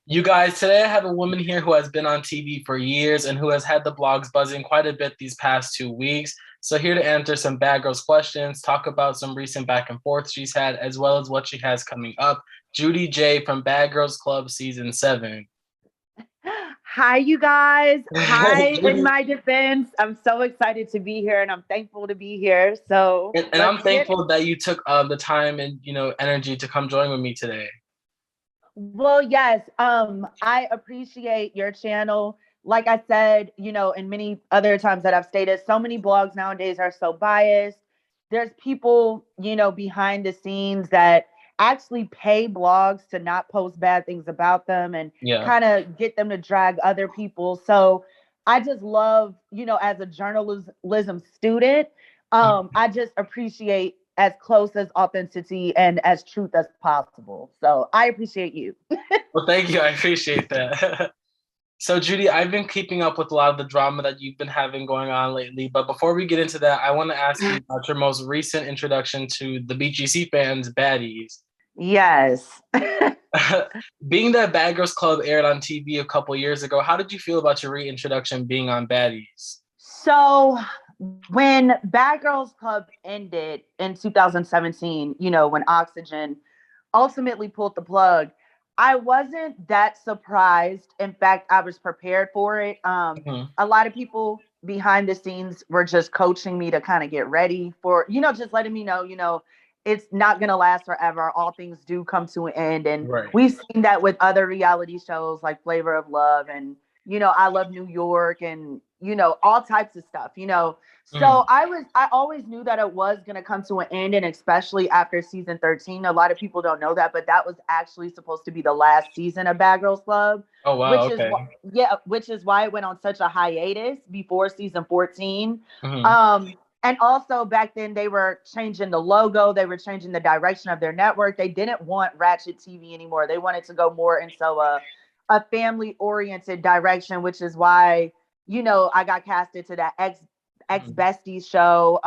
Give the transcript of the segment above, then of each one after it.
You guys, today I have a woman here who has been on TV for years and who has had the blogs buzzing quite a bit these past 2 weeks. So, here to answer some Bad Girls questions, talk about some recent back and forth she's had, as well as what she has coming up. Judi Jai from Bad Girls Club Season 7. Hi, you guys. Hi, in Judy, my defense. I'm so excited to be here and I'm thankful to be here. So and let's I'm get thankful that you took the time and energy to come join with me today. well, yes. I appreciate your channel. Like I said, and many other times that I've stated, so many blogs nowadays are so biased. There's people, behind the scenes that actually pay blogs to not post bad things about them and Yeah. kind of get them to drag other people. So I just love, as a journalism student, I just appreciate as close as authenticity and as truth as possible. So I appreciate you. Well, thank you. I appreciate that. So, Judy, I've been keeping up with a lot of the drama that you've been having going on lately. But before we get into that, I want to ask you about your most recent introduction to the BGC fans, Baddies. Yes. Being that Bad Girls Club aired on TV a couple years ago, how did you feel about your reintroduction being on Baddies? So when Bad Girls Club ended in 2017, when Oxygen ultimately pulled the plug, I wasn't that surprised. In fact, I was prepared for it. Mhm. A lot of people behind the scenes were just coaching me to kind of get ready for, just letting me know, it's not going to last forever. All things do come to an end. And Right. we've seen that with other reality shows like Flavor of Love and, I Love New York and, all types of stuff. Mhm. So I always knew that it was going to come to an end. And especially after season 13, a lot of people don't know that, but that was actually supposed to be the last season of Bad Girls Club, Oh, wow. which is Okay. which is why it went on such a hiatus before season 14. Mhm. And also back then they were changing the logo, they were changing the direction of their network. They didn't want Ratchet TV anymore. They wanted to go more into a family oriented direction, which is why, I got casted to that ex Mhm. besties show.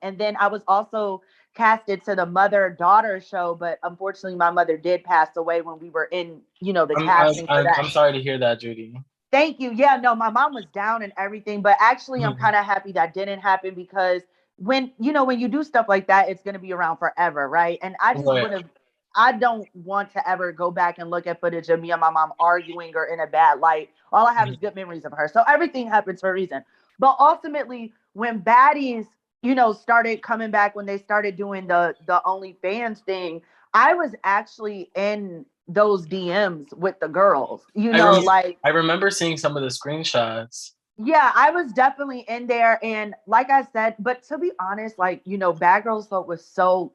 And then I was also casted to the mother daughter show, but unfortunately my mother did pass away when we were in, the I'm, I'm, casting for I'm, that. I'm sorry to hear that, Judy. Thank you. Yeah, no, my mom was down and everything, but actually I'm Mhm. kind of happy that didn't happen because when you do stuff like that, it's going to be around forever, right? And Right. I don't want to ever go back and look at footage of me and my mom arguing or in a bad light. All I have is Mhm. good memories of her. So everything happens for a reason. But ultimately, when baddies, started coming back, when they started doing the OnlyFans thing, I was actually in those DMs with the girls, I, rem- like I remember seeing some of the screenshots. yeah, I was definitely in there. And like I said, but to be honest, like, Bad Girls Club was so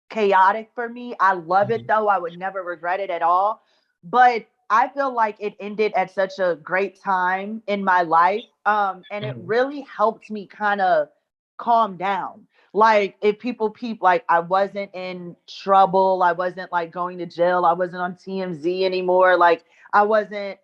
chaotic for me. I love it Mhm. though. I would never regret it at all. But I feel like it ended at such a great time in my life. And it Mhm. really helped me kind of calm down. Like if people peep, like I wasn't in trouble, I wasn't like going to jail, I wasn't on TMZ anymore. Like I wasn't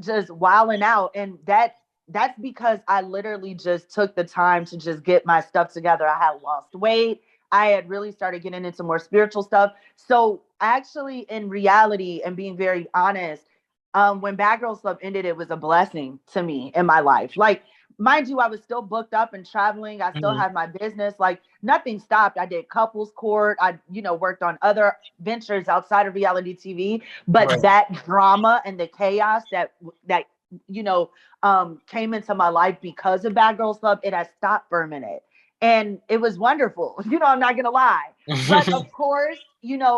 just wilding out. And that's because I literally just took the time to just get my stuff together. I had lost weight. I had really started getting into more spiritual stuff. So actually, in reality, and being very honest, when Bad Girls Club ended, it was a blessing to me in my life. Like, mind you, I was still booked up and traveling. I still Mhm. had my business. Like, nothing stopped. I did couples court. I, worked on other ventures outside of reality TV. But Right. that drama and the chaos that you know came into my life because of Bad Girls Club, it has stopped for a minute. And it was wonderful. I'm not gonna lie. But of course,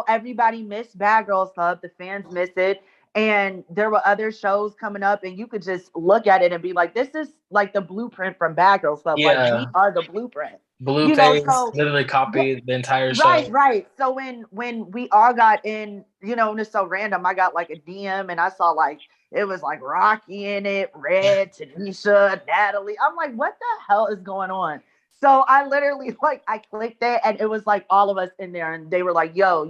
everybody missed Bad Girls Club. The fans miss it. And there were other shows coming up, and you could just look at it and be like, this is like the blueprint from Bad Girls Club. Like, we Yeah. are the blueprint. Blueface So literally yeah, copied the entire right, show. right. So when we all got in, and it's so random, I got like a DM and I saw like it was like Rocky in it, Red, Tanisha, Natalie. I'm like, what the hell is going on? So I literally like I clicked it and it was like all of us in there and they were like, yo,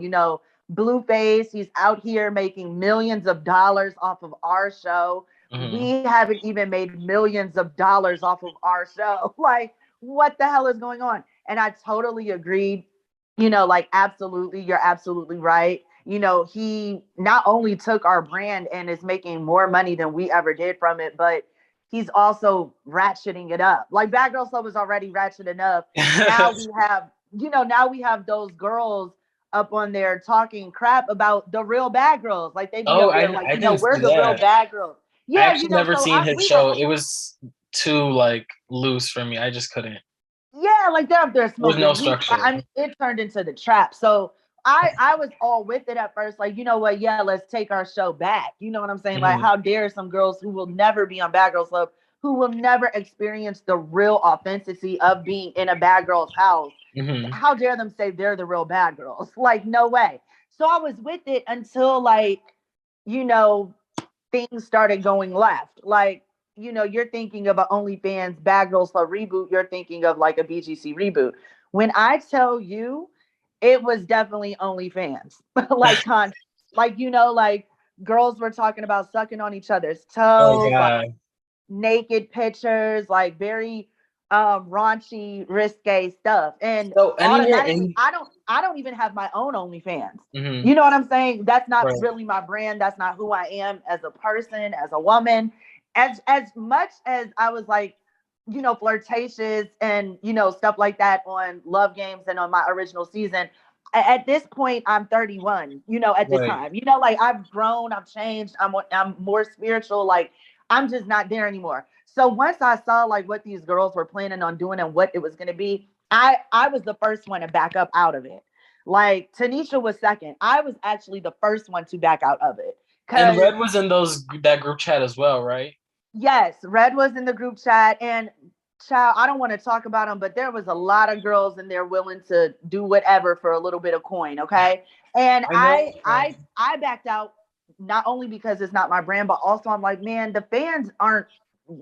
Blueface, he's out here making millions of dollars off of our show. We Mhm. haven't even made millions of dollars off of our show. Like, what the hell is going on? And I totally agreed. Like, absolutely, you're absolutely right. he not only took our brand and is making more money than we ever did from it, but he's also ratcheting it up. Like Bad Girls Club was already ratchet enough. Now we have, now we have those girls up on there talking crap about the real bad girls. Like they be Oh, up there like, I didn't we're see the real that. bad girls. I Yeah, actually never so seen his we were, show. It was too like loose for me. I just couldn't. yeah, like they're up there There was no smoking weed. structure. I mean, it turned into the trap. So I was all with it at first. Like, you know what? Yeah, let's take our show back. You know what I'm saying? Like, Mhm. how dare some girls who will never be on Bad Girls Club, who will never experience the real authenticity of being in a bad girl's house. Mhm. How dare them say they're the real bad girls? Like, no way. So I was with it until like, you know, things started going left. Like, you're thinking of an OnlyFans Bad Girls Club reboot. You're thinking of like a BGC reboot. When I tell you, it was definitely OnlyFans. Like girls were talking about sucking on each other's Oh toes, like God. naked pictures, like very raunchy, risque stuff. And So anywhere automatically, in. I don't even have my own OnlyFans. Mhm. You know what I'm saying? That's not Right. really my brand. That's not who I am as a person, as a woman. As much as I was like, flirtatious and stuff like that on Love Games and on my original season. At this point, I'm 31. At this Right. time, like I've grown, I've changed. I'm more spiritual. Like I'm just not there anymore. So once I saw like what these girls were planning on doing and what it was going to be, I was the first one to back up out of it. Like Tanisha was second. I was actually the first one to back out of it. And Cause Red was in that group chat as well, right? yes, Red was in the group chat and child, I don't want to talk about them, but there was a lot of girls in there willing to do whatever for a little bit of coin, okay? And I know. I backed out not only because it's not my brand, but also I'm like, man, the fans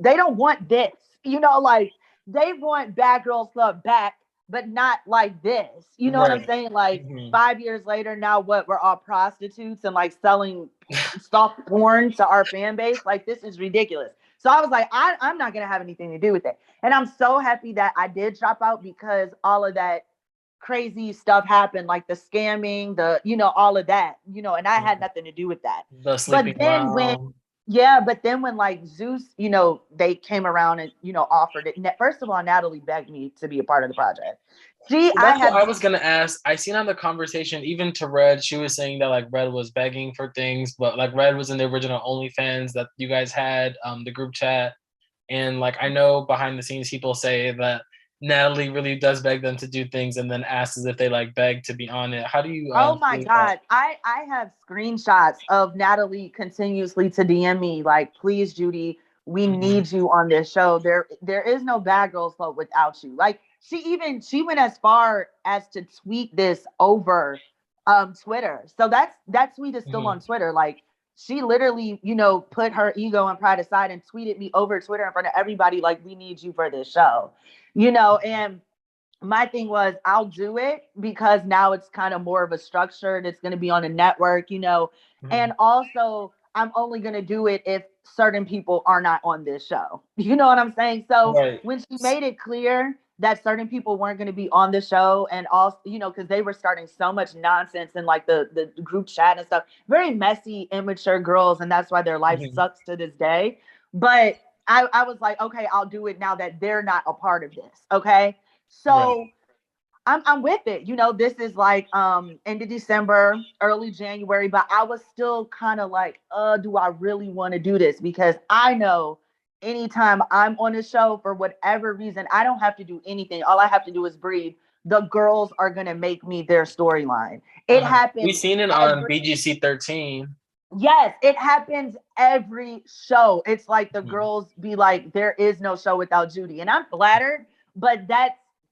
they don't want this. Like they want Bad Girls Club back, but not like this. You know what I'm Right. saying? Like Mhm. 5 years later, now what? We're all prostitutes and like selling soft porn to our fan base. Like this is ridiculous. So I was like, I'm not gonna have anything to do with it. And I'm so happy that I did drop out because all of that crazy stuff happened, like the scamming, all of that, and I had Mhm. nothing to do with that. The But sleeping then when around. yeah, but then when like Zeus, they came around and offered it. First of all, Natalie begged me to be a part of the project. So I that's what had I was gonna ask. I seen on the conversation, even to Red, she was saying that like Red was begging for things, but like Red was in the original OnlyFans that you guys had, the group chat. And like I know behind the scenes people say that Natalie really does beg them to do things and then asks as if they like beg to be on it. How do you Oh my feel about? God. I have screenshots of Natalie continuously to DM me like, please, Judi, we Mhm. need you on this show. There is no Bad Girls Club without you. Like she went as far as to tweet this over Twitter. So that tweet is still on Mhm. Twitter. Like she literally, put her ego and pride aside and tweeted me over Twitter in front of everybody, like, we need you for this show. And my thing was I'll do it because now it's kind of more of a structure and it's going to be on a network, and Mhm. also I'm only going to do it if certain people are not on this show. You know what I'm saying? So Right. when she made it clear that certain people weren't going to be on the show and also, because they were starting so much nonsense in like the group chat and stuff, very messy, immature girls, and that's why their life Mhm. sucks to this day. But I was like, okay, I'll do it now that they're not a part of this. Okay. Right. So I'm with it. This is like end of December, early January, but I was still kind of like, do I really want to do this? Because I know anytime I'm on a show for whatever reason, I don't have to do anything. All I have to do is breathe. The girls are gonna make me their storyline. It We happens seen it on every BGC 13. yes, it happens every show. It's like the Mhm. girls be like, there is no show without Judi. And I'm flattered, but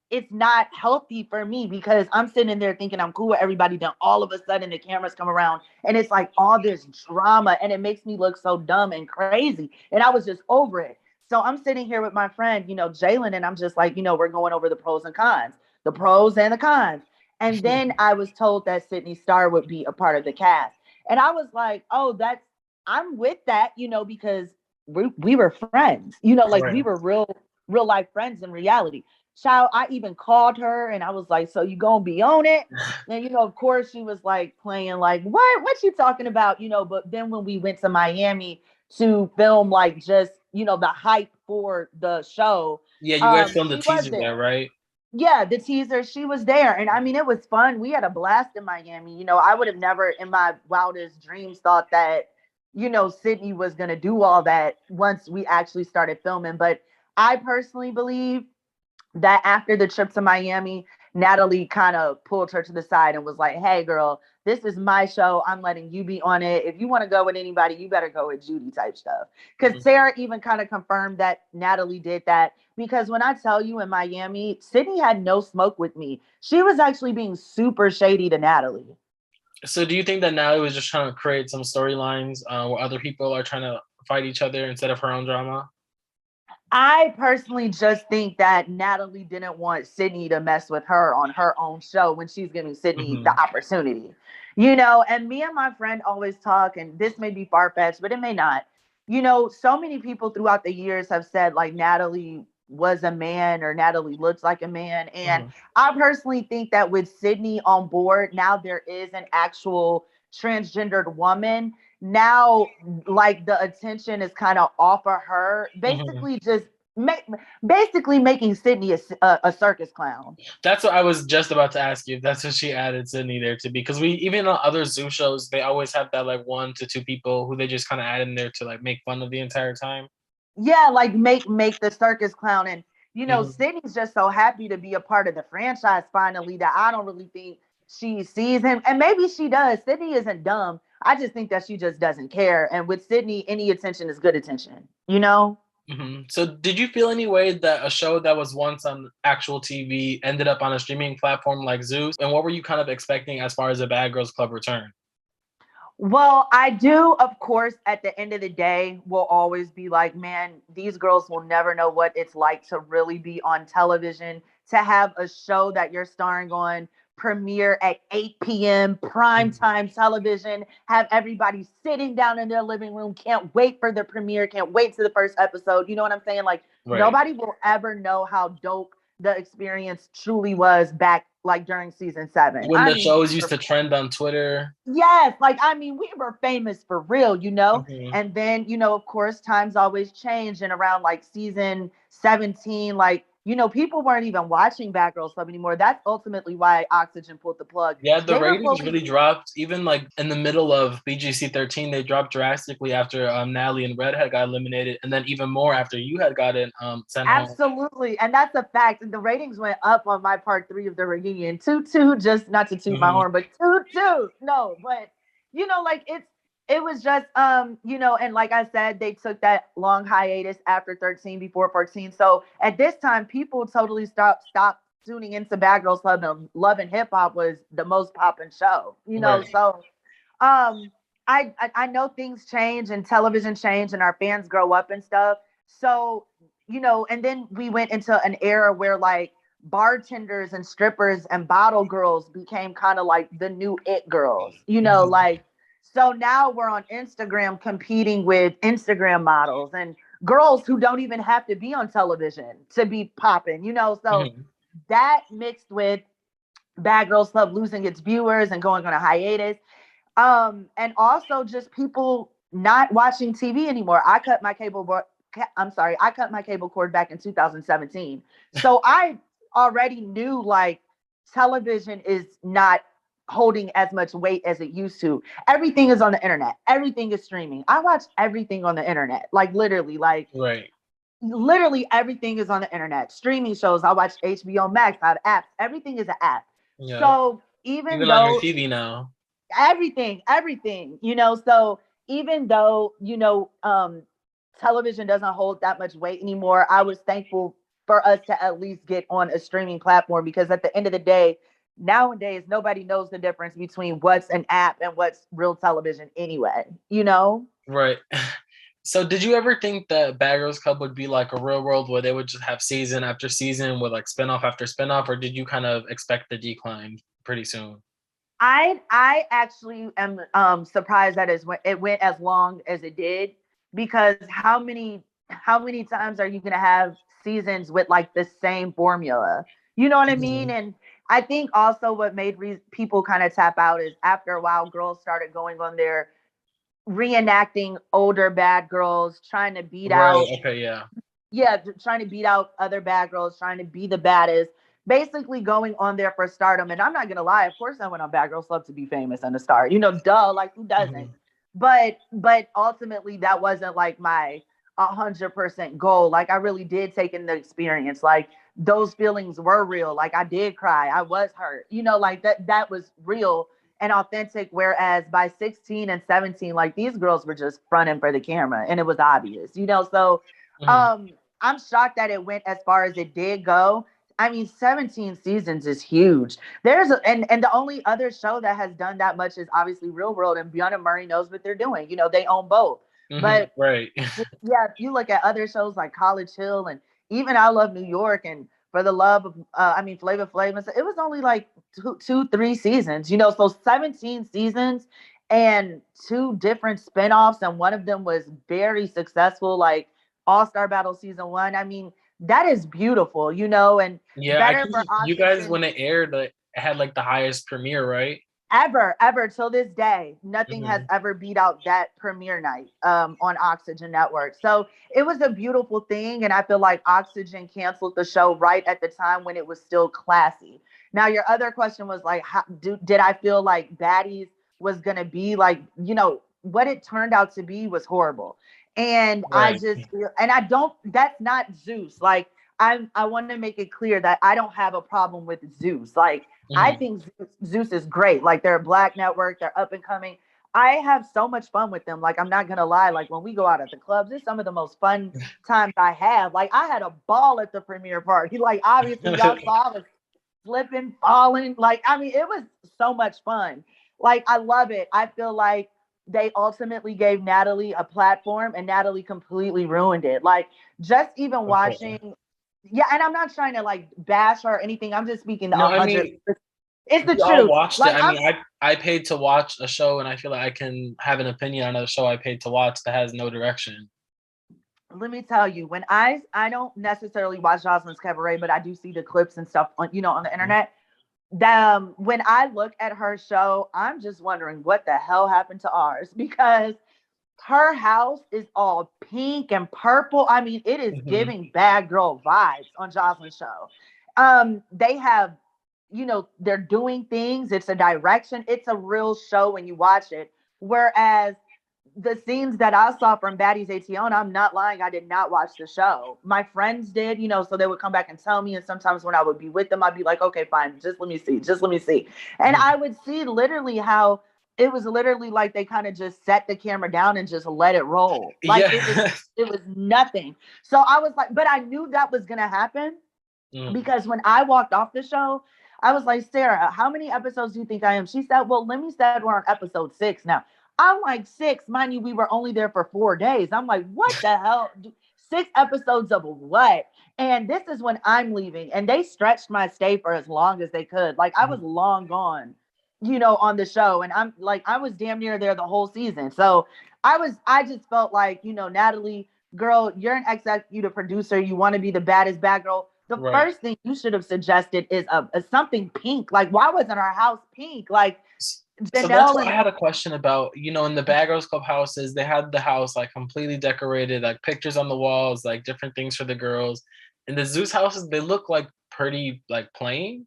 it's not healthy for me because I'm sitting in there thinking I'm cool with everybody. Then all of a sudden the cameras come around and it's like all this drama and it makes me look so dumb and crazy. And I was just over it. So I'm sitting here with my friend, Jalen, and I'm just like, we're going over the pros and cons, the pros and the cons. And then I was told that Sidney Starr would be a part of the cast. And I was like, oh, I'm with that, because we were friends, like we Right. were real life friends in reality. child, I even called her and I was like, so you gonna be on it? And of course she was like playing like, what you talking about? But then when we went to Miami to film like just, the hype for the show, Yeah, you guys filmed the she was teaser there, there. right? Yeah, the teaser, she was there. And I mean, it was fun. We had a blast in Miami. I would have never in my wildest dreams thought that, Sydney was going to do all that once we actually started filming. But I personally believe that after the trip to Miami, Natalie kind of pulled her to the side and was like, hey, girl, this is my show. I'm letting you be on it. If you want to go with anybody, you better go with Judi type stuff. Because Sarah even kind of confirmed that Natalie did that. Because when I tell you in Miami, Sydney had no smoke with me. She was actually being super shady to Natalie. So do you think that Natalie was just trying to create some storylines where other people are trying to fight each other instead of her own drama? I personally just think that Natalie didn't want Sydney to mess with her on her own show when she's giving Sydney the opportunity. And me and my friend always talk, and this may be far-fetched, but it may not. So many people throughout the years have said like Natalie was a man or Natalie looks like a man. And I personally think that with Sydney on board, now there is an actual transgendered woman. Now like the attention is kind of off of her, basically just basically making Sydney a circus clown. That's what I was just about to ask you. If that's what she added Sydney there to be, because we even on other zoo shows they always have that like 1 to 2 people who they just kind of add in there to like make fun of the entire time. Yeah, like make the circus clown. And Sydney's just so happy to be a part of the franchise finally that I don't really think she sees him, and maybe she does. Sydney isn't dumb. I just think that she just doesn't care. And with Sydney, any attention is good attention. So did you feel any way that a show that was once on actual TV ended up on a streaming platform like Zeus? And what were you kind of expecting as far as a Bad Girls Club return? Well, I do, of course, at the end of the day, will always be like, man, these girls will never know what it's like to really be on television, to have a show that you're starring on premiere at 8 p.m. prime time television, have everybody sitting down in their living room, can't wait for the premiere, can't wait to the first episode. You know what I'm saying? Like, nobody will ever know how dope the experience truly was back like during season 7. When the shows used to trend on Twitter. Yes, like I mean, we were famous for real. And then, of course, times always change. And around like season 17, like, people weren't even watching Bad Girls Club anymore. That's ultimately why Oxygen pulled the plug. Yeah, the ratings really dropped. Even like in the middle of BGC13, they dropped drastically after Natalie and Redhead got eliminated, and then even more after you had gotten sent home. Absolutely, and that's a fact. And the ratings went up on my part 3 of the reunion. 2-2, just not to toot my horn, but 2-2. No, but like it was just and like I said, they took that long hiatus after 13 before 14. So at this time, people totally stopped tuning into Bad Girls Club, and Love and Hip Hop was the most popping show. So I know things change and television change and our fans grow up and stuff. So, and then we went into an era where like bartenders and strippers and bottle girls became kind of like the new it girls, like, so now we're on Instagram competing with Instagram models and girls who don't even have to be on television to be popping, so that mixed with Bad Girls Club losing its viewers and going on a hiatus. And also just people not watching TV anymore. I cut my cable cord back in 2017. So I already knew like television is not holding as much weight as it used to. Everything is on the internet. Everything is streaming. I watch everything on the internet. Like literally, literally everything is on the internet. Streaming shows. I watch HBO Max. I have apps. Everything is an app. Yeah. So even though on your TV now. Everything, so even though, television doesn't hold that much weight anymore, I was thankful for us to at least get on a streaming platform, because at the end of the day, nowadays, nobody knows the difference between what's an app and what's real television anyway, Right. So did you ever think that Bad Girls Club would be like a real world where they would just have season after season with like spinoff after spinoff, or did you kind of expect the decline pretty soon? I actually am surprised that it went as long as it did, because how many times are you going to have seasons with like the same formula. You know what I mean? Mhm. And I think also what made people kind of tap out is after a while, girls started going on there reenacting older bad girls, trying to beat Right. out, Okay. Yeah. yeah, trying to beat out other bad girls, trying to be the baddest, basically going on there for stardom. And I'm not gonna lie, of course I went on Bad Girls Love to be famous and a star. You know, duh, like who doesn't? Mhm. But ultimately that wasn't like my 100% goal. Like I really did take in the experience. Like those feelings were real. Like I did cry. I was hurt. You know, like that was real and authentic. Whereas by 16 and 17, like these girls were just fronting for the camera and it was obvious, you know. So Mhm. um I'm shocked that it went as far as it did go. I mean, 17 seasons is huge. And the only other show that has done that much is obviously Real World, and Beyond and Murray knows what they're doing. You know, they own both. Mhm. But Right. yeah, if you look at other shows like College Hill and even I Love New York and For the Love of, I mean, Flavor Flav, it was only like two, 3 seasons, you know, so 17 seasons and two different spinoffs, and one of them was very successful, like All Star Battle season one. I mean, that is beautiful, you know, and Yeah. I better think for you guys, Oxygen when it aired, like, it had like the highest premiere, right? ever till this day. Nothing has Mhm. ever beat out that premiere night on Oxygen Network. So it was a beautiful thing, and I feel like Oxygen canceled the show right at the time when it was still classy. Now your other question was like, did I feel like Baddies was gonna be like, you know, what it turned out to be was horrible. And I Right. just feel, and I don't, that's not Zeus. Like I want to make it clear that I don't have a problem with Zeus. Like I Mhm. think Zeus is great. Like they're a black network, they're up and coming. I have so much fun with them. Like I'm not gonna lie. Like when we go out at the clubs, it's some of the most fun times I have. Like I had a ball at the premiere party. Like obviously y'all saw us slipping, falling. Like I mean, it was so much fun. Like I love it. I feel like they ultimately gave Natalie a platform, and Natalie completely ruined it. Like just even Okay. watching, yeah. And I'm not trying to like bash her or anything. I'm just speaking the No, I 100. mean, It's the we all truth. watched it. Like I I'm mean, I paid to watch a show, and I feel like I can have an opinion on a show I paid to watch that has no direction. let me tell you, when I don't necessarily watch Jocelyn's Cabaret, but I do see the clips and stuff on, you know, on the Mhm. internet. When I look at her show, I'm just wondering what the hell happened to ours because her house is all pink and purple. I mean, it is Mhm. giving bad girl vibes on Jocelyn's show. They have, you know, they're doing things. It's a direction. It's a real show when you watch it. Whereas the scenes that I saw from Baddies ATL, and I'm not lying, I did not watch the show. My friends did, you know, so they would come back and tell me. And sometimes when I would be with them, I'd be like, okay, fine, just let me see, just let me see. And Mhm. I would see literally how it was literally like they kind of just set the camera down and just let it roll. Like Yeah. it was nothing. So I was like, but I knew that was gonna happen Mm. because when I walked off the show, I was like, Sarah, how many episodes do you think I am? She said, well, let me said we're on episode 6 now. I'm like, 6, mind you, we were only there for 4 days. I'm like, what the hell? 6 episodes of what? And this is when I'm leaving. And they stretched my stay for as long as they could. Like I was Mhm. long gone, you know, on the show. And I'm like, I was damn near there the whole season. So I just felt like, you know, Natalie, girl, you're an executive producer. You want to be the baddest bad girl. The Right. first thing you should have suggested is a something pink. Like, why wasn't our house pink? Like So that's Janelle what I and had a question about. You know, in the Bad Girls Club houses, they had the house like completely decorated, like pictures on the walls, like different things for the girls. In the Zeus houses, they look like pretty like plain.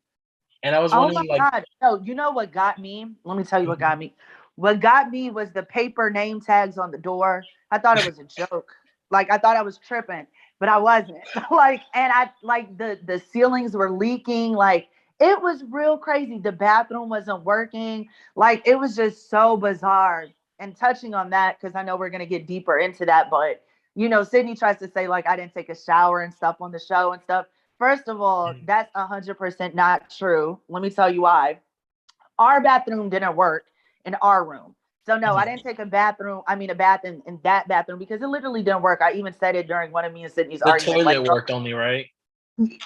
And I was oh my wondering, like, God. No, you know what got me? Let me tell you what mhm. got me. What got me was the paper name tags on the door. I thought it was a joke. Like I thought I was tripping, but I wasn't. Like, and I like the ceilings were leaking. Like it was real crazy. The bathroom wasn't working. Like it was just so bizarre. And touching on that, because I know we're gonna get deeper into that, but you know, Sydney tries to say like I didn't take a shower and stuff on the show and stuff. First of all, that's 100% not true. Let me tell you why. Our bathroom didn't work in our room. So no, I Mhm. didn't take a bath in that bathroom because it literally didn't work. I even said it during one of me and Sydney's The arguments. Like, toilet worked only, right?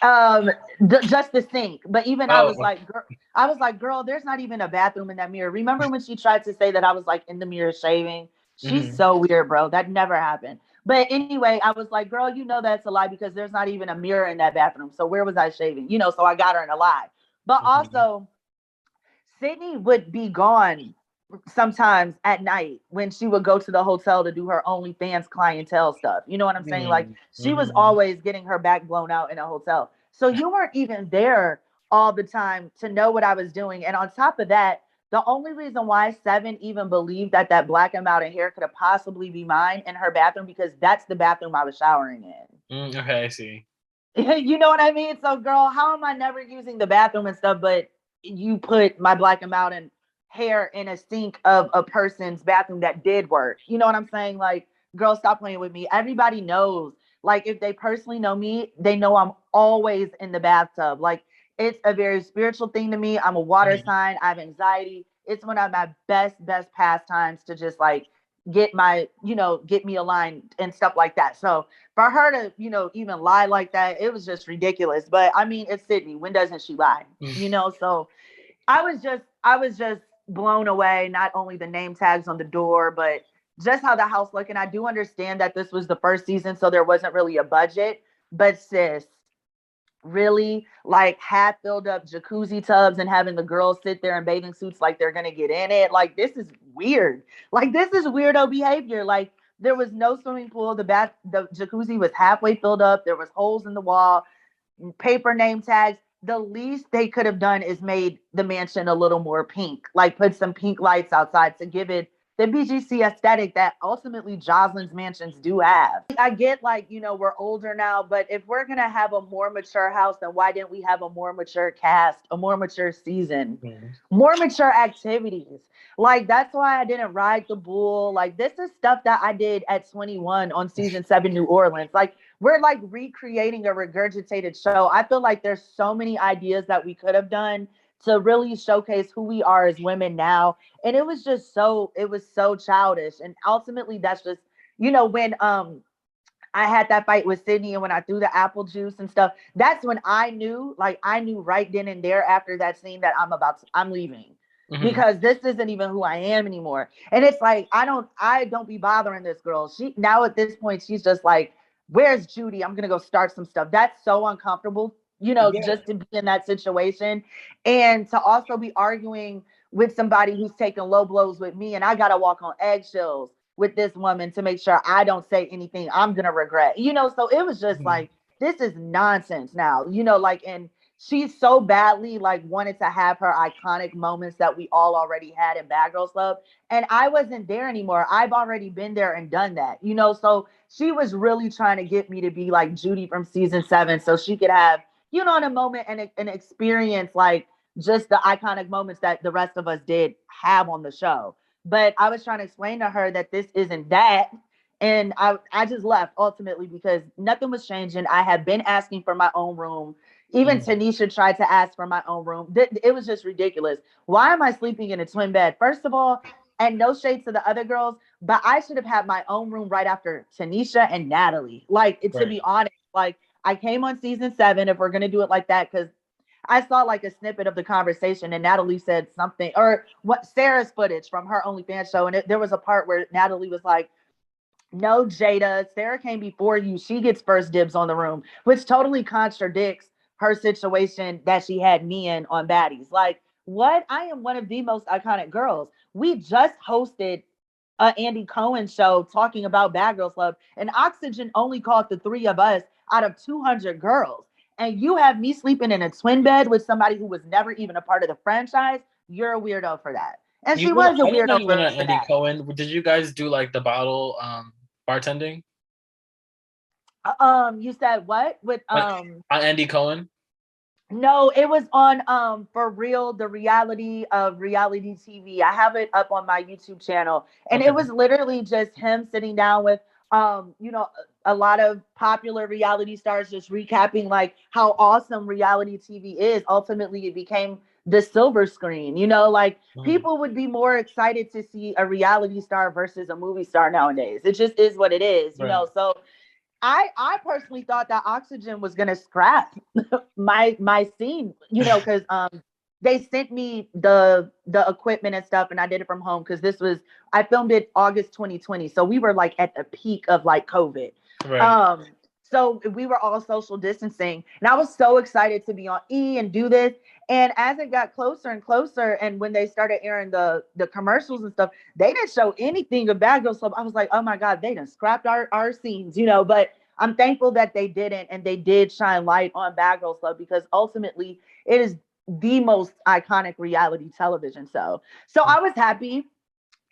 um, just the sink. But even I was Oh, like, girl, there's not even a bathroom in that mirror. Remember when she tried to say that I was like in the mirror shaving? She's so weird, bro. That never happened. But anyway, I was like, girl, you know that's a lie because there's not even a mirror in that bathroom. So where was I shaving? You know, so I got her in a lie. But also, Sidney would be gone sometimes at night when she would go to the hotel to do her OnlyFans clientele stuff. You know what I'm saying? Like she was always getting her back blown out in a hotel. So you weren't even there all the time to know what I was doing. And on top of that, the only reason why Seven even believed that that black and powder hair could have possibly be mine in her bathroom because that's the bathroom I was showering in. Okay, I see. You know what I mean? So, girl, how am I never using the bathroom and stuff, but you put my black and mountain hair in a sink of a person's bathroom that did work? You know what I'm saying? Like, girl, stop playing with me. Everybody knows. Like, if they personally know me, they know I'm always in the bathtub. Like, it's a very spiritual thing to me. I'm a water sign. I have anxiety. It's one of my best pastimes to just like get my, get me aligned and stuff like that. So for her to, even lie like that, it was just ridiculous. But I mean, it's Sidney. When doesn't she lie? So I was just blown away. Not only the name tags on the door, but just how the house looked. And I do understand that this was the first season, so there wasn't really a budget. But sis, really like half filled up jacuzzi tubs and having the girls sit there in bathing suits like they're gonna get in it. Like this is weird. Like this is weirdo behavior. Like there was no swimming pool. The jacuzzi was halfway filled up. There was holes in the wall, paper name tags. The least they could have done is made the mansion a little more pink, like put some pink lights outside to give it the BGC aesthetic that ultimately Jocelyn's mansions do have. I get like, we're older now, but if we're going to have a more mature house, then why didn't we have a more mature cast, a more mature season, more mature activities? Like, that's why I didn't ride the bull. Like, this is stuff that I did at 21 on season 7, New Orleans. Like, we're like recreating a regurgitated show. I feel like there's so many ideas that we could have done to really showcase who we are as women now. And it was so childish. And ultimately that's just, when I had that fight with Sidney and when I threw the apple juice and stuff, that's when I knew right then and there after that scene that I'm leaving. Because this isn't even who I am anymore. And it's like, I don't be bothering this girl. She now at this point, she's just like, where's Judi? I'm going to go start some stuff. That's so uncomfortable, just to be in that situation. And to also be arguing with somebody who's taking low blows with me. And I got to walk on eggshells with this woman to make sure I don't say anything I'm going to regret, so it was just like, this is nonsense now, and she's so badly like wanted to have her iconic moments that we all already had in Bad Girls Club. And I wasn't there anymore. I've already been there and done that, so she was really trying to get me to be like Judi from season 7 so she could have, in a moment and an experience like just the iconic moments that the rest of us did have on the show. But I was trying to explain to her that this isn't that. And I just left ultimately because nothing was changing. I had been asking for my own room. Even Tanisha tried to ask for my own room. It was just ridiculous. Why am I sleeping in a twin bed? First of all, and no shade to the other girls, but I should have had my own room right after Tanisha and Natalie. Like, to be honest, like I came on season 7, if we're going to do it like that, because I saw like a snippet of the conversation and Natalie said something, or what Sarah's footage from her OnlyFans show. And there was a part where Natalie was like, no, Jada, Sarah came before you. She gets first dibs on the room, which totally contradicts her situation that she had me in on Baddies. Like, what? I am one of the most iconic girls. We just hosted a Andy Cohen show talking about Bad Girls Club, and Oxygen only called the 3 of us out of 200 girls. And you have me sleeping in a twin bed with somebody who was never even a part of the franchise. You're a weirdo for that. And she was a weirdo for that. Andy Cohen. Did you guys do like the bottle bartending? You said what? With on Andy Cohen? No, it was on For Real, the reality of reality TV. I have it up on my YouTube channel. And it was literally just him sitting down with a lot of popular reality stars just recapping like how awesome reality TV is. Ultimately, it became the silver screen, people would be more excited to see a reality star versus a movie star nowadays. It just is what it is, so I personally thought that Oxygen was gonna scrap my scene, because they sent me the equipment and stuff, and I did it from home because I filmed it August 2020, so we were like at the peak of like COVID. Right. Um, so we were all social distancing, and I was so excited to be on E and do this. And as it got closer and closer, and when they started airing the commercials and stuff, they didn't show anything of Bad Girls Club. I was like, oh my god, they done scrapped our scenes, you know. But I'm thankful that they didn't, and they did shine light on Bad Girls Club because ultimately it is the most iconic reality television show. So I was happy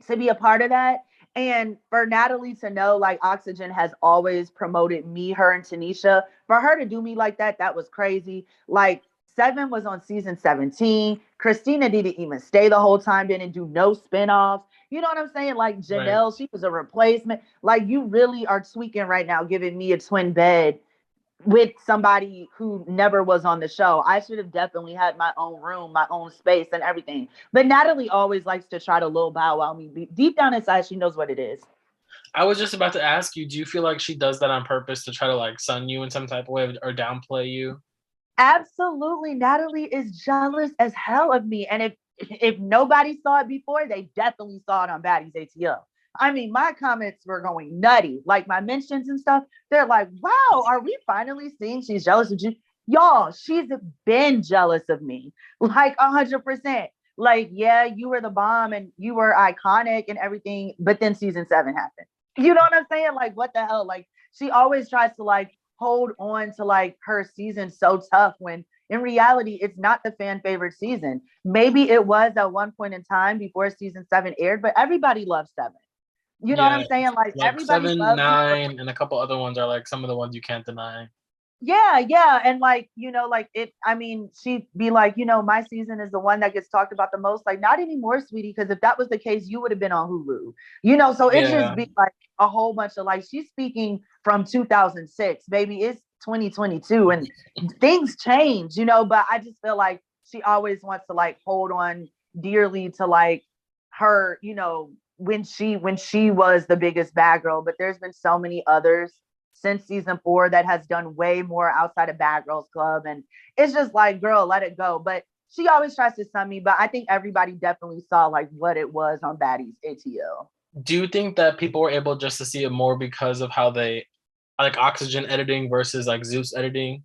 to be a part of that. And for Natalie to know, like, Oxygen has always promoted me, her, and Tanisha. For her to do me like that, that was crazy. Like, Seven was on season 17. Christina didn't even stay the whole time, didn't do no spinoffs. You know what I'm saying? Like, Right. Janelle, she was a replacement. Like, you really are tweaking right now, giving me a twin bed with somebody who never was on the show. I should have definitely had my own room, my own space, and everything. But Natalie always likes to try to little bow wow me. Deep down inside, she knows what it is. I was just about to ask you, do you feel like she does that on purpose to try to like sun you in some type of way or downplay you? Absolutely, Natalie is jealous as hell of me, and if nobody saw it before, they definitely saw it on Baddies ATL. I mean, my comments were going nutty, like my mentions and stuff. They're like, "Wow, are we finally seeing she's jealous of you?" Y'all, she's been jealous of me, like 100%. Like, yeah, you were the bomb and you were iconic and everything, but then season 7 happened. You know what I'm saying? Like, what the hell? Like, she always tries to like hold on to like her season so tough when in reality it's not the fan favorite season. Maybe it was at one point in time before season 7 aired, but everybody loves 7. You know what Yeah, I'm saying? Like, like everybody 7, loves you for 9, and a couple other ones are like some of the ones you can't deny. yeah, yeah. And like, you know, like it, I mean, she'd be like, you know, my season is the one that gets talked about the most. Like, not anymore, sweetie, because if that was the case, you would have been on Hulu. You know, so it just Yeah. be like a whole bunch of like she's speaking from 2006, baby. It's 2022 and things change, you know, but I just feel like she always wants to like hold on dearly to like her, you know, when she was the biggest bad girl, but there's been so many others since season 4 that has done way more outside of Bad Girls Club. And it's just like, girl, let it go. But she always tries to sun me. But I think everybody definitely saw like what it was on Baddies ATL. Do you think that people were able just to see it more because of how they like Oxygen editing versus like Zeus editing?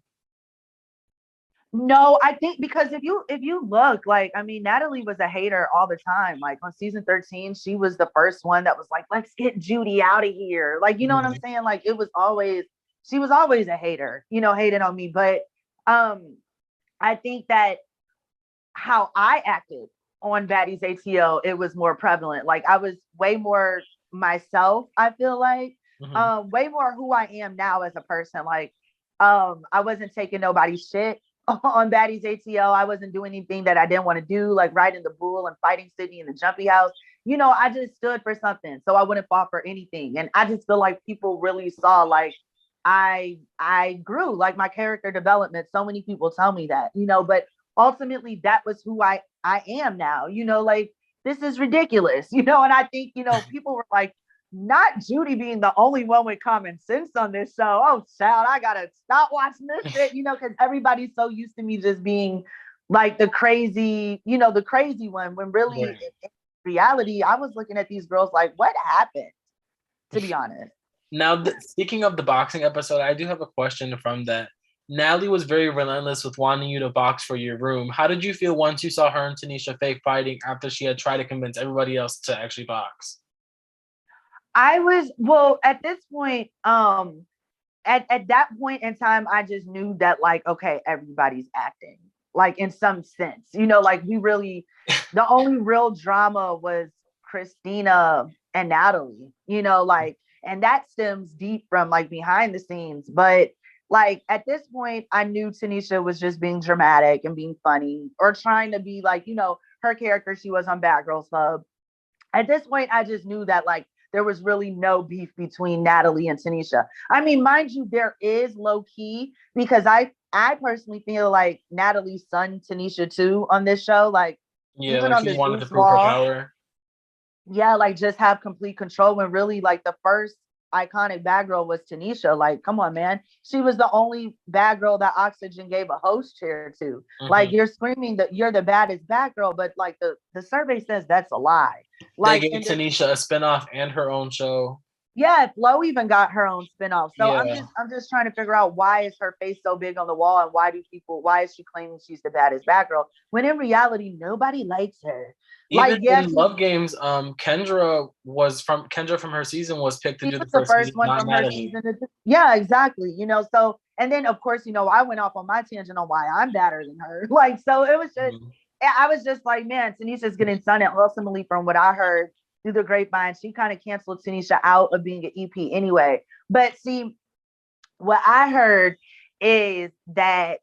No, I think because if you look, like, I mean, Natalie was a hater all the time. Like on season 13, she was the first one that was like, let's get Judi out of here. Like, you know what I'm Mhm. saying? Like it was always she was always a hater, you know, hating on me. But um I think that how I acted on Baddies ATL, it was more prevalent. Like I was way more myself, I feel like. Mhm. Way more who I am now as a person. Like I wasn't taking nobody's shit on Baddies ATL. I wasn't doing anything that I didn't want to do, like riding the bull and fighting Sydney in the jumpy house. You know, I just stood for something. So I wouldn't fall for anything. And I just feel like people really saw like I grew like my character development. So many people tell me that, you know, but ultimately that was who I am now. You know, like this is ridiculous, you know, and I think, you know, people were like, not Judi being the only one with common sense on this show. Oh, child, I gotta stop watching this shit, you know, because everybody's so used to me just being like the crazy, you know, the crazy one. When really, Right. in reality, I was looking at these girls like, what happened? To be honest. Now, speaking of the boxing episode, I do have a question from that. Natalie was very relentless with wanting you to box for your room. How did you feel once you saw her and Tanisha fake fighting after she had tried to convince everybody else to actually box? I was well at this point, at that point in time, I just knew that like, okay, everybody's acting. Like in some sense. You know, like we really the only real drama was Christina and Natalie, you know, like, and that stems deep from like behind the scenes. But like at this point, I knew Tanisha was just being dramatic and being funny or trying to be like, you know, her character she was on Bad Girls Club. At this point, I just knew that like there was really no beef between Natalie and Tanisha. I mean, mind you, there is low key because I personally feel like Natalie's son Tanisha too on this show. Like Yeah, even like on she this wanted to Zeus prove her wall, power. yeah, like just have complete control when really like the first iconic bad girl was Tanisha. Like, come on, man. She was the only bad girl that Oxygen gave a host chair to. Like, you're screaming that you're the baddest bad girl, but like the survey says that's a lie. They Like, gave Tanisha a spinoff and her own show. yeah, Flo even got her own spinoff. So Yeah. I'm just trying to figure out, why is her face so big on the wall, and why is she claiming she's the baddest bad girl when in reality nobody likes her. Even Like, yeah, in Love Games, Kendra from her season was picked to she do the was the first first season, one not from her Natalie. season. Yeah, exactly. So, and then of course, I went off on my tangent on why I'm badder than her. Like, so it was just, I was just like, man, Tanisha's getting sun. And ultimately, from what I heard through the grapevine, she kind of canceled Tanisha out of being an EP anyway. But see, what I heard is that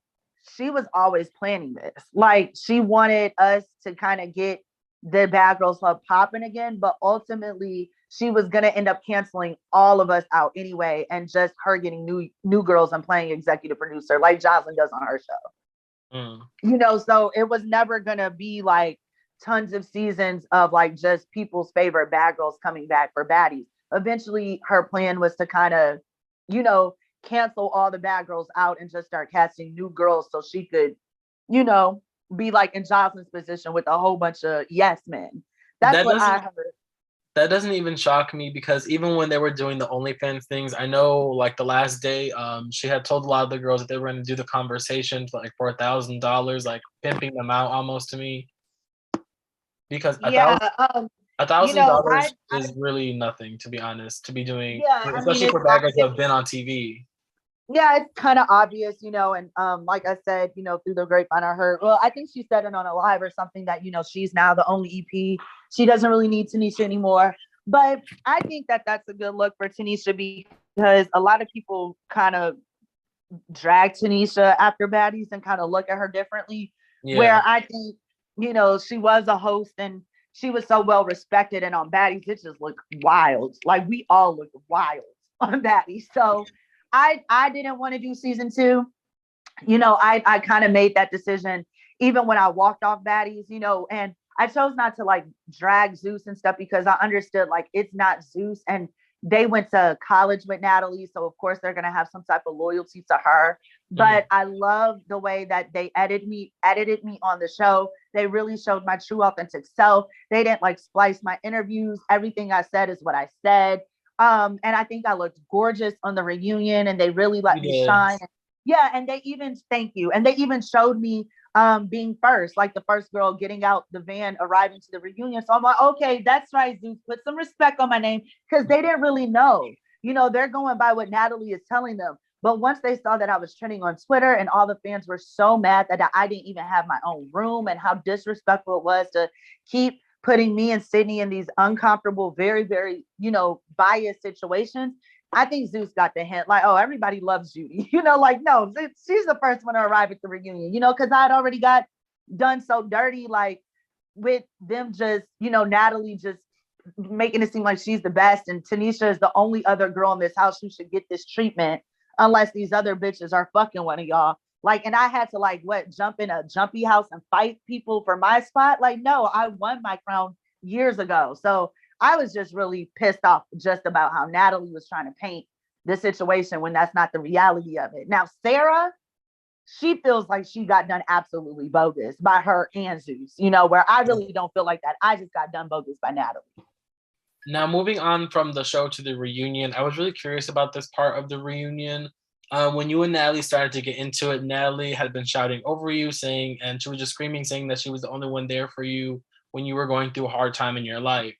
she was always planning this. Like, she wanted us to kind of get the Bad Girls Club popping again, but ultimately she was gonna end up canceling all of us out anyway, and just her getting new girls and playing executive producer like Jocelyn does on her show. So it was never gonna be like tons of seasons of like just people's favorite bad girls coming back for baddies. Eventually, her plan was to kind of, cancel all the bad girls out and just start casting new girls so she could, be like in Jocelyn's position with a whole bunch of yes men. That's what I heard. That doesn't even shock me, because even when they were doing the OnlyFans things, I know like the last day, she had told a lot of the girls that they were going to do the conversations like for $1,000, like pimping them out almost to me. Because $1,000 is really nothing, to be honest, to be doing, especially for bad girls who have been on TV. Yeah, it's kind of obvious, and like I said, through the grapevine, I heard, well, I think she said it on a live or something that, she's now the only EP. She doesn't really need Tanisha anymore. But I think that that's a good look for Tanisha, because a lot of people kind of drag Tanisha after baddies and kind of look at her differently. Yeah. Where I think, she was a host and she was so well respected, and on baddies, it just looked wild. Like, we all looked wild on baddies. So I didn't want to do season 2. I kind of made that decision even when I walked off baddies, and I chose not to like drag Zeus and stuff, because I understood like it's not Zeus, and they went to college with Natalie, so of course they're gonna have some type of loyalty to her. But I love the way that they edited me on the show. They really showed my true authentic self. They didn't like splice my interviews. Everything I said is what I said. And I think I looked gorgeous on the reunion, and they really let me shine. Yeah, and they even, thank you. And they even showed me being first, like the first girl getting out the van, arriving to the reunion. So I'm like, okay, that's right, Zeus, put some respect on my name, because they didn't really know. They're going by what Natalie is telling them. But once they saw that I was trending on Twitter, and all the fans were so mad that I didn't even have my own room, and how disrespectful it was to keep putting me and Sidney in these uncomfortable, very, very, biased situations, I think Zeus got the hint, like, oh, everybody loves Judi. Like, no, she's the first one to arrive at the reunion, because I'd already got done so dirty, like, with them just, Natalie just making it seem like she's the best, and Tanisha is the only other girl in this house who should get this treatment, unless these other bitches are fucking one of y'all. Like, and I had to like, jump in a jumpy house and fight people for my spot? Like, no, I won my crown years ago. So I was just really pissed off just about how Natalie was trying to paint the situation when that's not the reality of it. Now, Sarah, she feels like she got done absolutely bogus by her and Zeus, where I really don't feel like that. I just got done bogus by Natalie. Now, moving on from the show to the reunion, I was really curious about this part of the reunion. When you and Natalie started to get into it, Natalie had been shouting over you, and she was just screaming, saying that she was the only one there for you when you were going through a hard time in your life.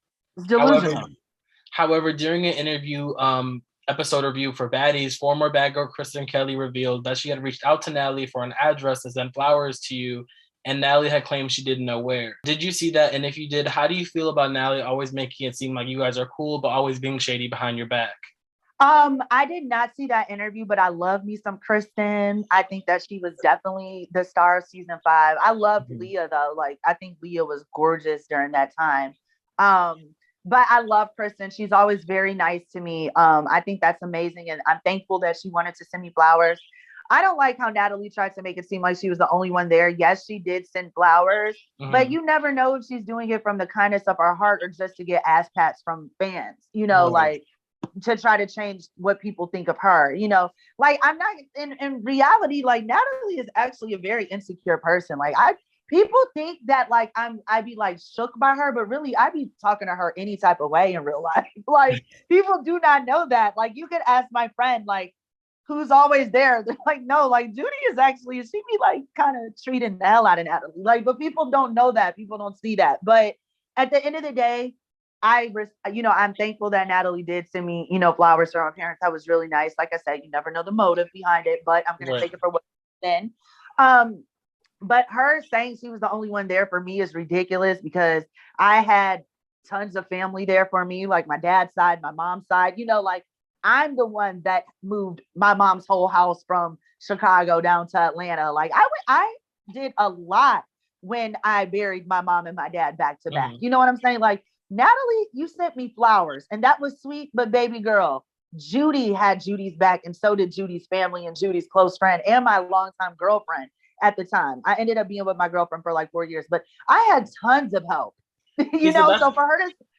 However, during an interview, episode review for Baddies, former bad girl Kristen Kelly revealed that she had reached out to Natalie for an address to send flowers to you, and Natalie had claimed she didn't know where. Did you see that? And if you did, how do you feel about Natalie always making it seem like you guys are cool, but always being shady behind your back? I did not see that interview, but I love me some Kristen. I think that she was definitely the star of season 5. I loved Leah though. Like, I think Leah was gorgeous during that time. But I love Kristen. She's always very nice to me. I think that's amazing. And I'm thankful that she wanted to send me flowers. I don't like how Natalie tried to make it seem like she was the only one there. Yes, she did send flowers, but you never know if she's doing it from the kindness of her heart or just to get ass pats from fans, like, to try to change what people think of her. Like I'm not in reality, like Natalie is actually a very insecure person. Like people think that like I'd be like shook by her, but really I'd be talking to her any type of way in real life. Like people do not know that. Like you could ask my friend, like, who's always there. They're like, no, like Judi is actually, she be like kind of treating the hell out of Natalie. Like, but people don't know that. People don't see that. But at the end of the day, I'm thankful that Natalie did send me, flowers to her parents. That was really nice. Like I said, you never know the motive behind it, but I'm gonna take it for what then. But her saying she was the only one there for me is ridiculous because I had tons of family there for me, like my dad's side, my mom's side. Like I'm the one that moved my mom's whole house from Chicago down to Atlanta. Like I did a lot when I buried my mom and my dad back to back. You know what I'm saying? Like Natalie, you sent me flowers and that was sweet, but baby girl, Judi had Judi's back and so did Judi's family and Judi's close friend and my longtime girlfriend at the time. I ended up being with my girlfriend for like 4 years, but I had tons of help. So for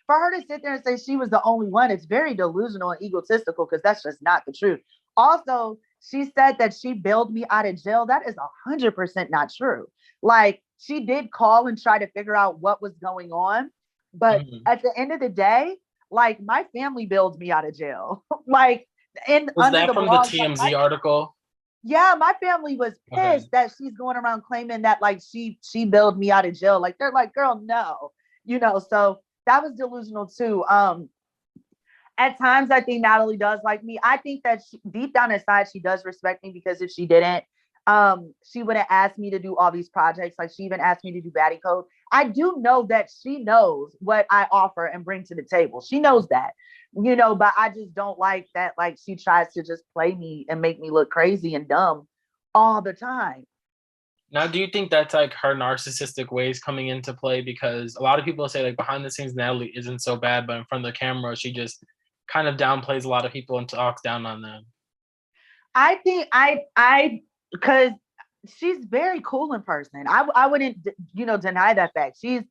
her to sit there and say she was the only one, it's very delusional and egotistical because that's just not the truth. Also, she said that she bailed me out of jail. That is 100% not true. Like she did call and try to figure out what was going on. But at the end of the day, like my family bailed me out of jail. Like was that from the TMZ article? Yeah, my family was pissed that she's going around claiming that like she bailed me out of jail. Like they're like, girl, no. So that was delusional too. At times I think Natalie does like me. I think that deep down inside she does respect me because if she didn't, she would have asked me to do all these projects. Like she even asked me to do Baddie Code. I do know that she knows what I offer and bring to the table. She knows that, but I just don't like that. Like she tries to just play me and make me look crazy and dumb all the time. Now, do you think that's like her narcissistic ways coming into play? Because a lot of people say like behind the scenes, Natalie isn't so bad, but in front of the camera, she just kind of downplays a lot of people and talks down on them. I think because she's very cool in person. I wouldn't, deny that fact. She's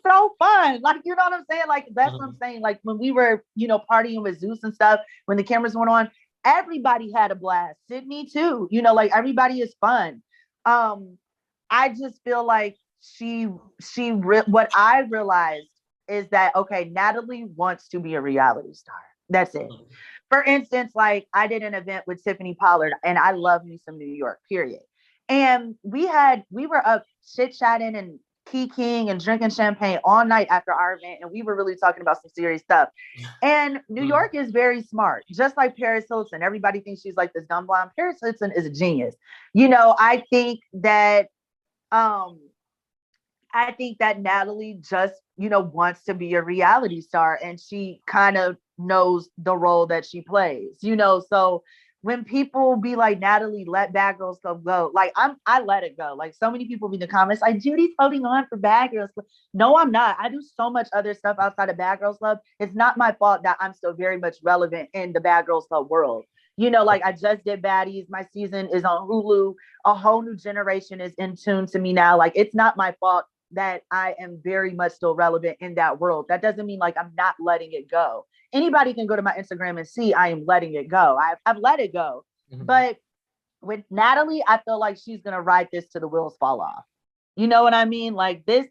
so fun. Like, you know what I'm saying? Like, that's what I'm saying. Like when we were, partying with Zeus and stuff, when the cameras went on, everybody had a blast. Sidney too, like everybody is fun. I just feel like what I realized is that, okay, Natalie wants to be a reality star. That's it. For instance, like I did an event with Tiffany Pollard and I love me some New York, period. And we were up chit-chatting and kikiing and drinking champagne all night after our event. And we were really talking about some serious stuff. And New York is very smart, just like Paris Hilton. Everybody thinks she's like this dumb blonde. Paris Hilton is a genius. I think that Natalie just, wants to be a reality star and she kind of knows the role that she plays, so when people be like, Natalie, let Bad Girls Club go, like I let it go. Like so many people in the comments, like Judi's holding on for Bad Girls Club. No, I'm not. I do so much other stuff outside of Bad Girls Club. It's not my fault that I'm still very much relevant in the Bad Girls Club world. Like I just did Baddies. My season is on Hulu. A whole new generation is in tune to me now. Like it's not my fault that I am very much still relevant in that world. That doesn't mean like I'm not letting it go. Anybody can go to my Instagram and see I am letting it go. I've let it go. But with Natalie, I feel like she's gonna ride this till the wheels fall off. You know what I mean? Like this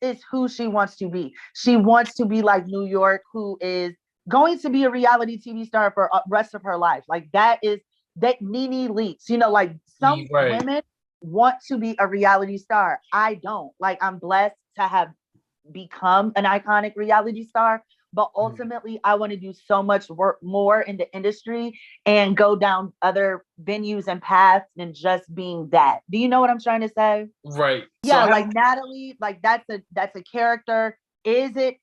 is who she wants to be. She wants to be like New York, who is going to be a reality TV star for the rest of her life. Like that Nene Leakes. Like some women want to be a reality star. I don't. Like I'm blessed to have become an iconic reality star, but ultimately I want to do so much work more in the industry and go down other venues and paths than just being that. Do you know what I'm trying to say? Right. Yeah, so like Natalie, like that's a character. Is it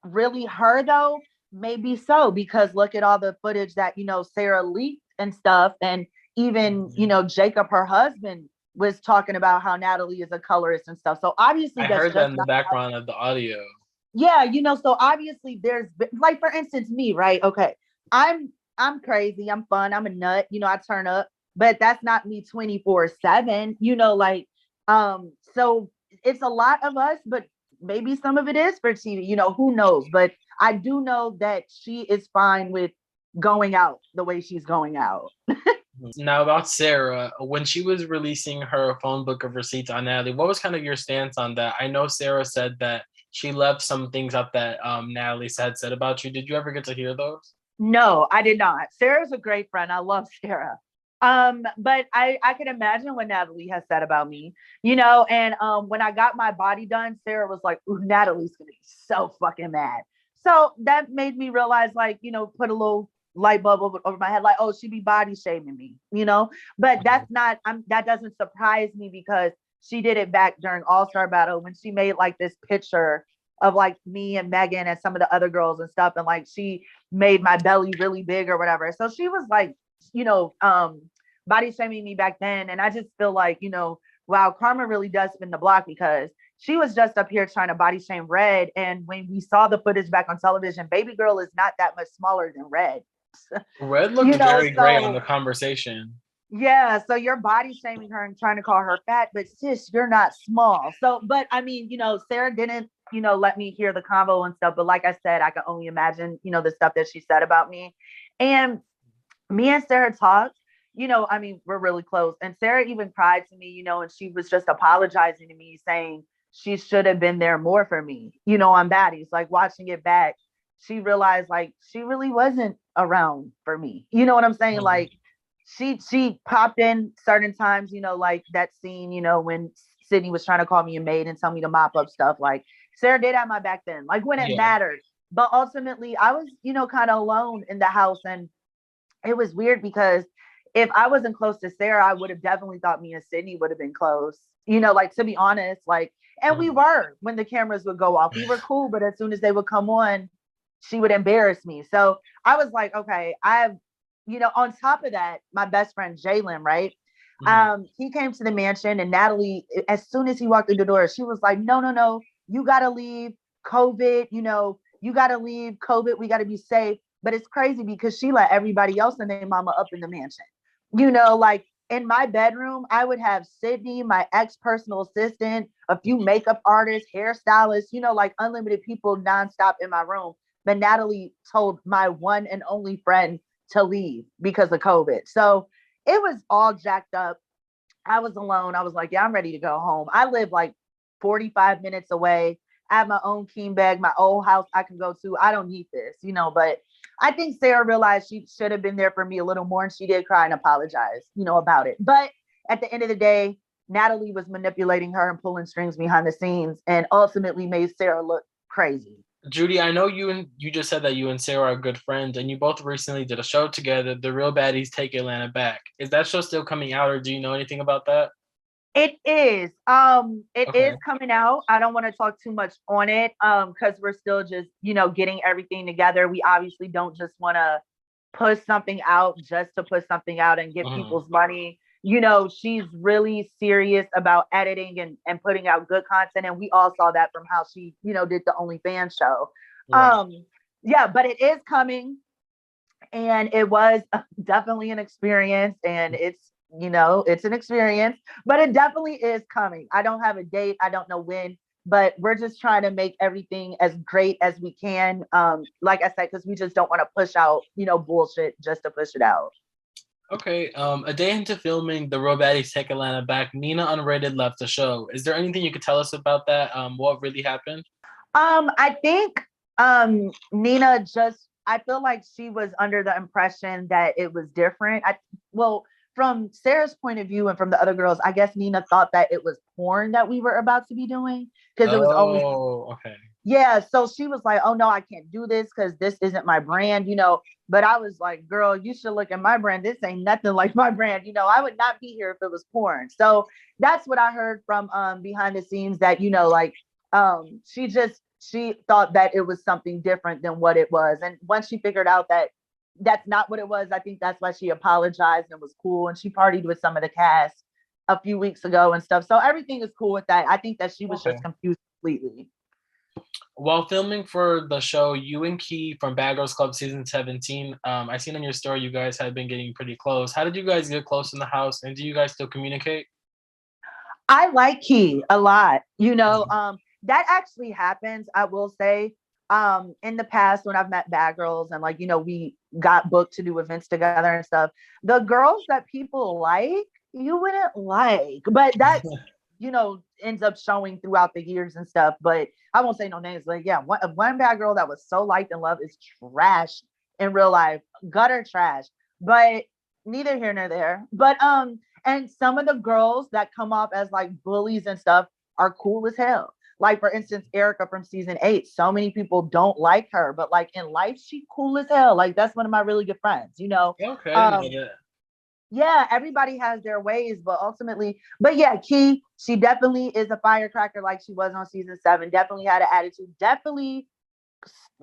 really her though? Maybe so, because look at all the footage that Sarah leaked and stuff, and even Jacob, her husband, was talking about how Natalie is a colorist and stuff. So obviously I heard that in the background of the audio. Yeah, so obviously there's like, for instance, me, right? Okay. I'm crazy. I'm fun. I'm a nut. I turn up, but that's not me 24/7, like, so it's a lot of us, but maybe some of it is for TV, who knows? But I do know that she is fine with going out the way she's going out. Now about Sarah, when she was releasing her phone book of receipts on Natalie, what was kind of your stance on that? I know Sarah said that she left some things up that Natalie had said about you. Did you ever get to hear those? No, I did not. Sarah's a great friend. I love Sarah. But I can imagine what Natalie has said about me, and when I got my body done, Sarah was like, "Ooh, Natalie's gonna be so fucking mad." So that made me realize, like, put a little light bulb over my head, like, oh, she be body shaming me, But that's not, that doesn't surprise me because she did it back during All-Star Battle when she made like this picture of like me and Megan and some of the other girls and stuff, and like she made my belly really big or whatever. So she was like, body shaming me back then. And I just feel like, wow, karma really does spin the block, because she was just up here trying to body shame Red. And when we saw the footage back on television, baby girl is not that much smaller than Red. Red looked very great on the conversation. Yeah, so you're body shaming her and trying to call her fat, but sis, you're not small. So, but I mean, Sarah didn't, let me hear the convo and stuff. But like I said, I can only imagine, the stuff that she said about me. And me and Sarah talked, I mean, we're really close. And Sarah even cried to me, and she was just apologizing to me, saying she should have been there more for me, on Baddies. Like watching it back, she realized like she really wasn't around for me. You know what I'm saying? Mm-hmm. Like she popped in certain times, like that scene, when Sidney was trying to call me a maid and tell me to mop up stuff. Like Sarah did have my back then, like when it mattered. But ultimately I was, kind of alone in the house. And it was weird because if I wasn't close to Sarah, I would have definitely thought me and Sidney would have been close, like to be honest, like, and we were, when the cameras would go off, we were cool. But as soon as they would come on, she would embarrass me. So I was like, okay, on top of that, my best friend, Jalen, right? Mm-hmm. He came to the mansion, and Natalie, as soon as he walked through the door, she was like, no, you got to leave COVID, you got to leave COVID. We got to be safe. But it's crazy because she let everybody else and their mama up in the mansion. Like in my bedroom, I would have Sidney, my ex-personal assistant, a few makeup artists, hairstylists, like unlimited people nonstop in my room. But Natalie told my one and only friend to leave because of COVID. So it was all jacked up. I was alone. I was like, yeah, I'm ready to go home. I live like 45 minutes away. I have my own king bag, my old house I can go to. I don't need this, but I think Sarah realized she should have been there for me a little more, and she did cry and apologize, about it. But at the end of the day, Natalie was manipulating her and pulling strings behind the scenes, and ultimately made Sarah look crazy. Judi, I know you just said that you and Sarah are good friends, and you both recently did a show together, The Real Baddies Take Atlanta Back. Is that show still coming out, or do you know anything about that? It is. It is coming out. I don't want to talk too much on it, because we're still just, getting everything together. We obviously don't just want to push something out just to push something out and get people's money. She's really serious about editing and putting out good content. And we all saw that from how she, did the OnlyFans show. Right. Yeah, but it is coming. And it was definitely an experience. And it's an experience, but it definitely is coming. I don't have a date. I don't know when, but we're just trying to make everything as great as we can. Like I said, because we just don't want to push out, bullshit just to push it out. Okay. A day into filming The Real Baddies Take Atlanta Back, Nina Unrated left the show. Is there anything you could tell us about that? What really happened? I think Nina I feel like she was under the impression that it was different. From Sarah's point of view and from the other girls, I guess Nina thought that it was porn that we were about to be doing, because it was only. Okay. Yeah, so she was like, oh no, I can't do this because this isn't my brand, But I was like, girl, you should look at my brand. This ain't nothing like my brand. I would not be here if it was porn. So that's what I heard from behind the scenes, that, she thought that it was something different than what it was. And once she figured out that that's not what it was, I think that's why she apologized and was cool. And she partied with some of the cast a few weeks ago and stuff. So everything is cool with that. I think that she was just confused completely. While filming for the show, you and Key from Bad Girls Club season 17, I seen on your story you guys had been getting pretty close. How did you guys get close in the house, and do you guys still communicate? I like Key a lot. that actually happens, I will say. In the past, when I've met bad girls and like, we got booked to do events together and stuff, the girls that people like, you wouldn't like, but that, ends up showing throughout the years and stuff. But I won't say no names. Like, yeah, one bad girl that was so liked and loved is trash in real life, gutter trash. But neither here nor there. But and some of the girls that come off as like bullies and stuff are cool as hell. Like, for instance, Erica from season 8. So many people don't like her, but like in life, she cool as hell. Like, that's one of my really good friends, Okay, I didn't know that. Yeah, everybody has their ways, but ultimately, but yeah, Key, she definitely is a firecracker like she was on season 7. Definitely had an attitude. Definitely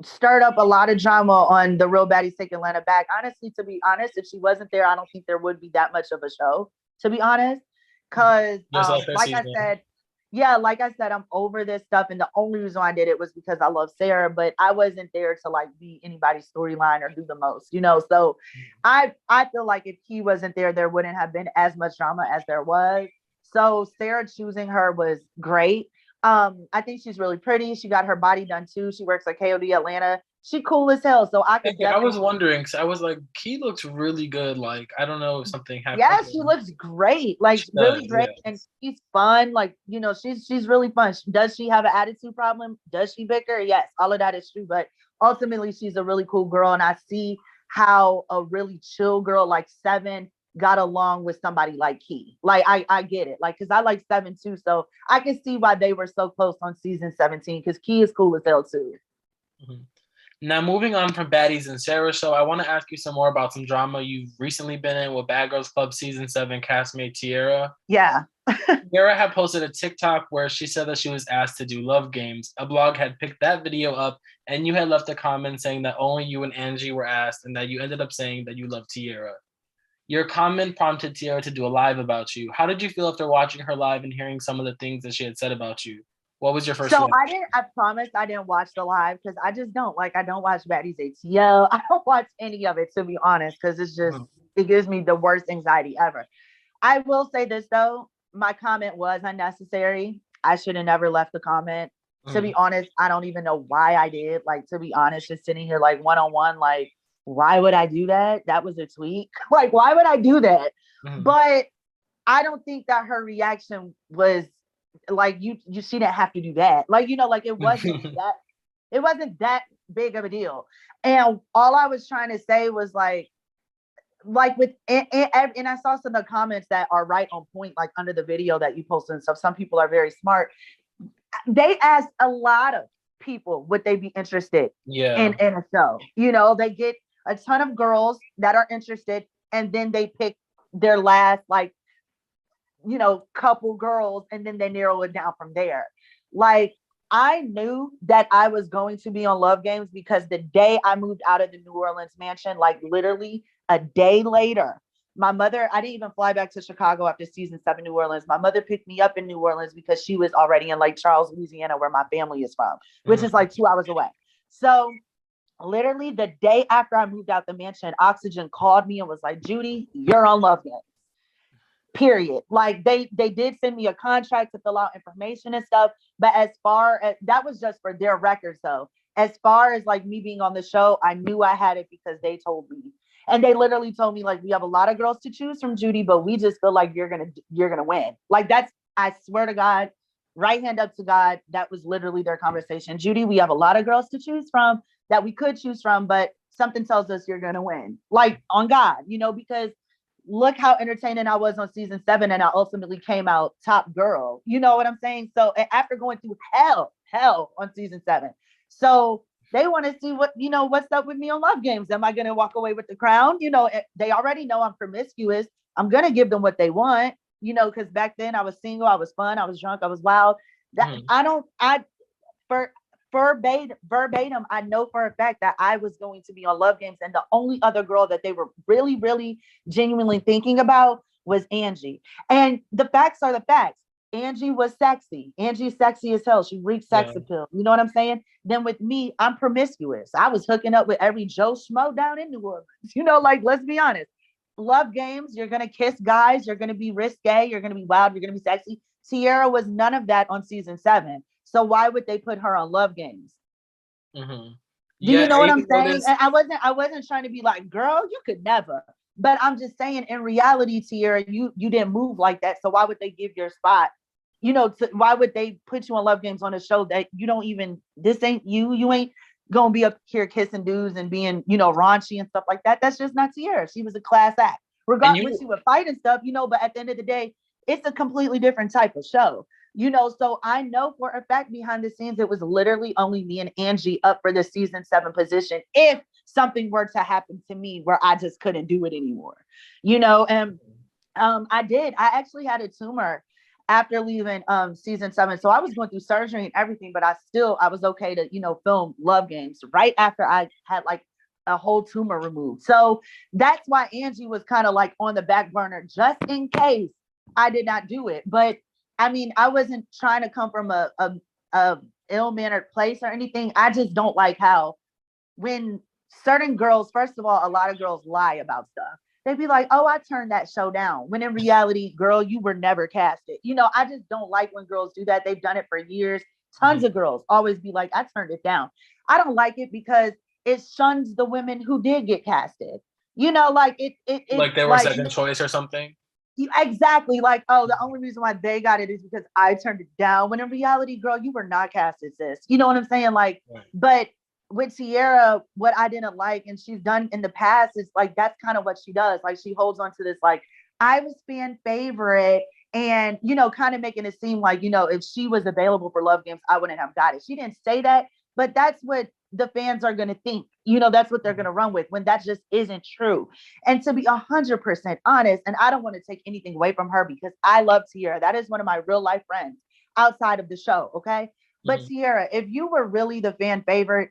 stirred up a lot of drama on the Real Baddies Take Atlanta Back. Honestly, to be honest, if she wasn't there, I don't think there would be that much of a show, to be honest. Because, like I said, like I said, I'm over this stuff. And the only reason I did it was because I love Sarah, but I wasn't there to like be anybody's storyline or do the most, So I feel like if he wasn't there, there wouldn't have been as much drama as there was. So Sarah choosing her was great. I think she's really pretty. She got her body done too. She works at KOD Atlanta. She cool as hell. So I could. I was wondering. I was like, Key looks really good. Like, I don't know if something happened. Yeah, she looks great. Like, really great, and she's fun. Like, she's really fun. Does she have an attitude problem? Does she bicker? Yes, all of that is true. But ultimately, she's a really cool girl, and I see how a really chill girl like 7 got along with somebody like Key. Like, I get it. Like, because I like 7 too, so I can see why they were so close on season 17. Because Key is cool as hell too. Mm-hmm. Now, moving on from Baddies and Sarah show, I want to ask you some more about some drama you've recently been in with Bad Girls Club season 7 castmate Tiara. Yeah. Tiara had posted a TikTok where she said that she was asked to do love games. A blog had picked that video up, and you had left a comment saying that only you and Angie were asked, and that you ended up saying that you love Tiara. Your comment prompted Tiara to do a live about you. How did you feel after watching her live and hearing some of the things that she had said about you? What was your first reaction? I promise I didn't watch the live because I just don't. Like, I don't watch Baddies ATL. I don't watch any of it, to be honest, because it's just, it gives me the worst anxiety ever. I will say this, though. My comment was unnecessary. I should have never left the comment. To be honest, I don't even know why I did. Like, to be honest, just sitting here like one-on-one, like, why would I do that? That was a tweet. Like, why would I do that? But I don't think that her reaction was like, you she didn't have to do that. Like, like it wasn't that big of a deal. And all I was trying to say was like with and I saw some of the comments that are right on point, like under the video that you posted and stuff. Some people are very smart. They asked a lot of people would they be interested in a show. They get a ton of girls that are interested, and then they pick their last like couple girls, and then they narrow it down from there. Like, I knew that I was going to be on Love Games because the day I moved out of the New Orleans mansion, like literally a day later, my mother, I didn't even fly back to Chicago after season 7 New Orleans. My mother picked me up in New Orleans because she was already in Lake Charles, Louisiana, where my family is from, which is like 2 hours away. So literally the day after I moved out the mansion, Oxygen called me and was like, Judi, you're on Love Games. Period. Like, they did send me a contract to fill out information and stuff, but as far as that was just for their records, though. As far as like me being on the show, I knew I had it because they told me, and they literally told me like, we have a lot of girls to choose from, Judi, but we just feel like you're gonna win. Like, that's, I swear to God, right hand up to God, that was literally their conversation. Judi, we have a lot of girls to choose from that we could choose from, but something tells us you're gonna win. Like, on God, because look how entertaining I was on season 7, and I ultimately came out top girl. You know what I'm saying? So after going through hell on season 7. So they want to see what's up with me on Love Games. Am I going to walk away with the crown? They already know I'm promiscuous. I'm going to give them what they want, because back then I was single, I was fun, I was drunk, I was wild. Verbatim, I know for a fact that I was going to be on Love Games, and the only other girl that they were really, really genuinely thinking about was Angie. And the facts are the facts. Angie was sexy. Angie's sexy as hell. She reeked sex appeal. You know what I'm saying? Then with me, I'm promiscuous. I was hooking up with every Joe Schmo down in New Orleans. Like, let's be honest. Love Games, you're going to kiss guys. You're going to be risque. You're going to be wild. You're going to be sexy. Tiara was none of that on season 7. So why would they put her on Love Games? Mm-hmm. Do you know what I'm saying? Noticed... And I wasn't trying to be like, girl, you could never. But I'm just saying, in reality, Tiara, you didn't move like that. So why would they give your spot? Why would they put you on Love Games on a show that you don't even? This ain't you. You ain't gonna be up here kissing dudes and being, raunchy and stuff like that. That's just not Tiara. She was a class act. Regardless, she would fight and stuff, but at the end of the day, it's a completely different type of show. So I know for a fact behind the scenes, it was literally only me and Angie up for the season 7 position. If something were to happen to me where I just couldn't do it anymore, and I actually had a tumor after leaving season 7. So I was going through surgery and everything, but I was okay to, film Love Games right after I had like a whole tumor removed. So that's why Angie was kind of like on the back burner just in case I did not do it. But I mean, I wasn't trying to come from a ill-mannered place or anything. I just don't like how when certain girls, first of all, a lot of girls lie about stuff. They'd be like, oh, I turned that show down. When in reality, girl, you were never casted. I just don't like when girls do that. They've done it for years. Tons of girls always be like, I turned it down. I don't like it because it shuns the women who did get casted. Like they were second choice or something. Exactly. Like, oh, the only reason why they got it is because I turned it down. When in reality, girl, you were not casted, sis. You know what I'm saying? Like, right. But with Tiara, what I didn't like, and she's done in the past, is like, that's kind of what she does. Like, she holds on to this, like, I was fan favorite, and, kind of making it seem like, if she was available for Love Games, I wouldn't have got it. She didn't say that, but that's what the fans are going to think. That's what they're going to run with, when that just isn't true. And to be 100% honest, and I don't want to take anything away from her because I love Tiara. That is one of my real life friends outside of the show. Okay. But Tiara, if you were really the fan favorite,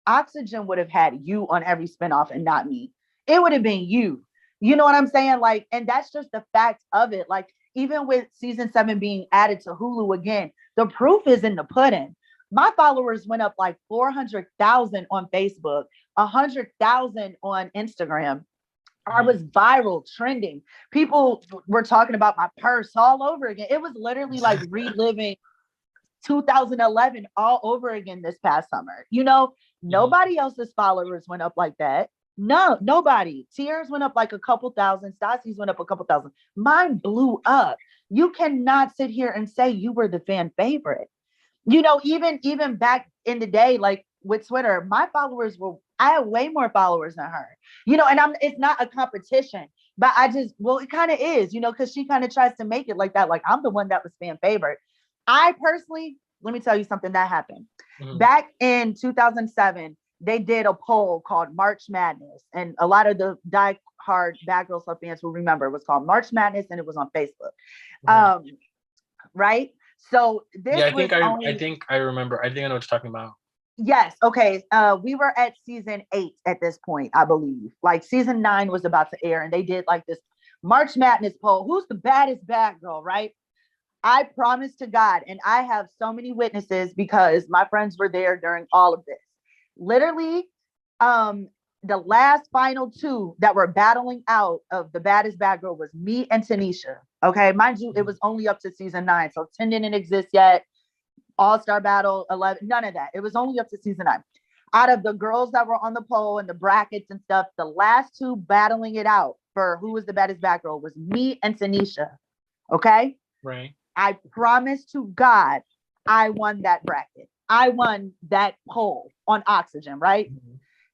Oxygen would have had you on every spinoff and not me. It would have been you. You know what I'm saying? Like, and that's just the fact of it. Like, even with season 7 being added to Hulu again, the proof is in the pudding. My followers went up like 400,000 on Facebook, 100,000 on Instagram. I was viral, trending. People were talking about my purse all over again. It was literally like reliving 2011 all over again this past summer. Nobody else's followers went up like that. No, nobody. Tiara's went up like a couple thousand. Stassi's went up a couple thousand. Mine blew up. You cannot sit here and say you were the fan favorite. Even back in the day, like with Twitter, I had way more followers than her, and it's not a competition, but it kind of is, because she kind of tries to make it like that. Like, I'm the one that was fan favorite. I personally, let me tell you something that happened. Back in 2007, they did a poll called March Madness, and a lot of the die-hard Bad Girls Club fans will remember it was called March Madness, and it was on Facebook. Right? So this I think I remember. I think I know what you're talking about. Yes. Okay. We were at season 8 at this point, I believe. Like, season 9 was about to air, and they did like this March Madness poll. Who's the baddest bad girl, right? I promise to God, and I have so many witnesses because my friends were there during all of this. Literally, the last final 2 that were battling out of the baddest bad girl was me and Tanisha. Okay, mind you, it was only up to season 9, so 10 didn't exist yet. All-Star Battle 11, none of that. It was only up to season 9. Out of the girls that were on the poll and the brackets and stuff, the last 2 battling it out for who was the baddest bad girl was me and Tanisha. Okay, right. I promise to God, I won that bracket. I won that poll on Oxygen, right?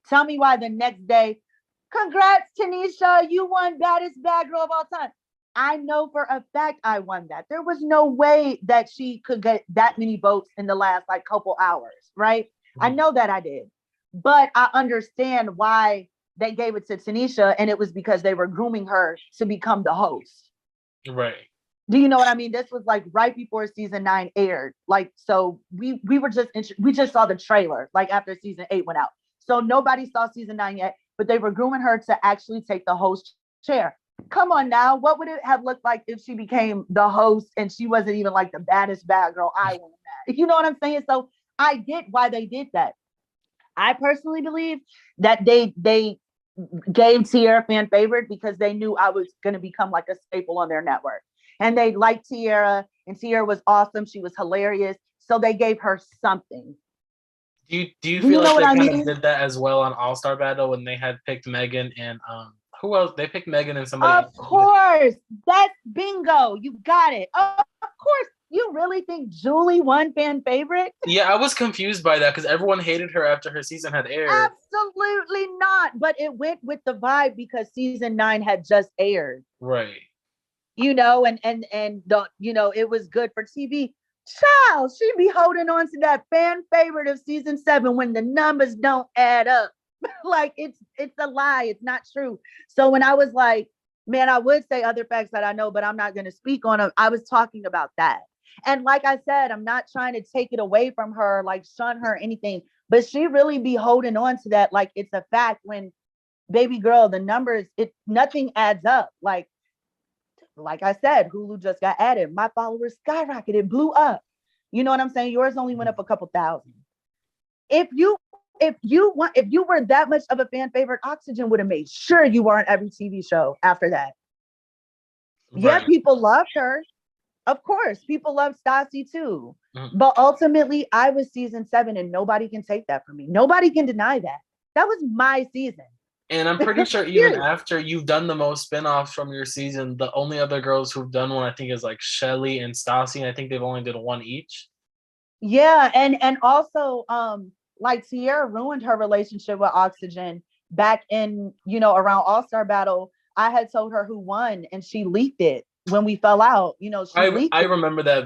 Tell me why the next day, congrats, Tanisha, you won baddest bad girl of all time. I know for a fact I won that. There was no way that she could get that many votes in the last like couple hours, right? I know that I did. But I understand why they gave it to Tanisha, and it was because they were grooming her to become the host. Right. Do you know what I mean? This was like right before season 9 aired. Like, so we just saw the trailer like after season 8 went out. So nobody saw season 9 yet, but they were grooming her to actually take the host chair. Come on now. What would it have looked like if she became the host and she wasn't even like the baddest bad girl I won that? You know what I'm saying? So I get why they did that. I personally believe that they gave Tiara fan favorite because they knew I was going to become like a staple on their network. And they liked Tiara, and Tiara was awesome. She was hilarious. So they gave her something. Do you Do you feel know like what they I kind of mean? did that as well on All Star Battle when they had picked Megan and who else? They picked Megan and somebody else. Of course. That's bingo. You got it. Of course. You really think Julie won fan favorite? Yeah, I was confused by that because everyone hated her after her season had aired. Absolutely not. But it went with the vibe because season 9 had just aired. Right. You know, and the, you know, it was good for TV. Child, she be holding on to that fan favorite of season 7 when the numbers don't add up. Like it's a lie. It's not true. So when I was like, man, I would say other facts that I know, but I'm not going to speak on them. I was talking about that. And like I said, I'm not trying to take it away from her, like shun her, anything, but she really be holding on to that like it's a fact when baby girl, the numbers, it nothing adds up. Like I said, Hulu just got added. My followers skyrocketed, blew up. You know what I'm saying? Yours only went up a couple thousand. If you were that much of a fan favorite, Oxygen would have made sure you were on every TV show after that. Right. Yeah, people loved her. Of course, people loved Stassi too. Mm-hmm. But ultimately, I was season 7, and nobody can take that from me. Nobody can deny that. That was my season. And I'm pretty sure even after you've done the most spinoffs from your season, the only other girls who've done one, I think, is like Shelly and Stassi. And I think they've only did one each. Yeah, and also like Tiara ruined her relationship with Oxygen back in, you know, around All-Star Battle. I had told her who won and she leaked it when we fell out. You know, she leaked I remember that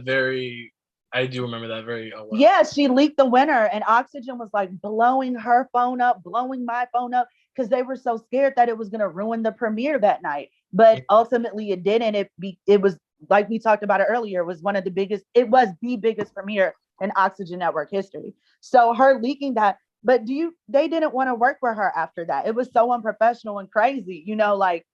I do remember that very well. Yeah, she leaked the winner and Oxygen was like blowing her phone up, blowing my phone up because they were so scared that it was going to ruin the premiere that night. But ultimately it didn't. It was like we talked about it earlier, it was the biggest premiere in Oxygen Network history. So her leaking that, but they didn't want to work with her after that. It was so unprofessional and crazy, you know, like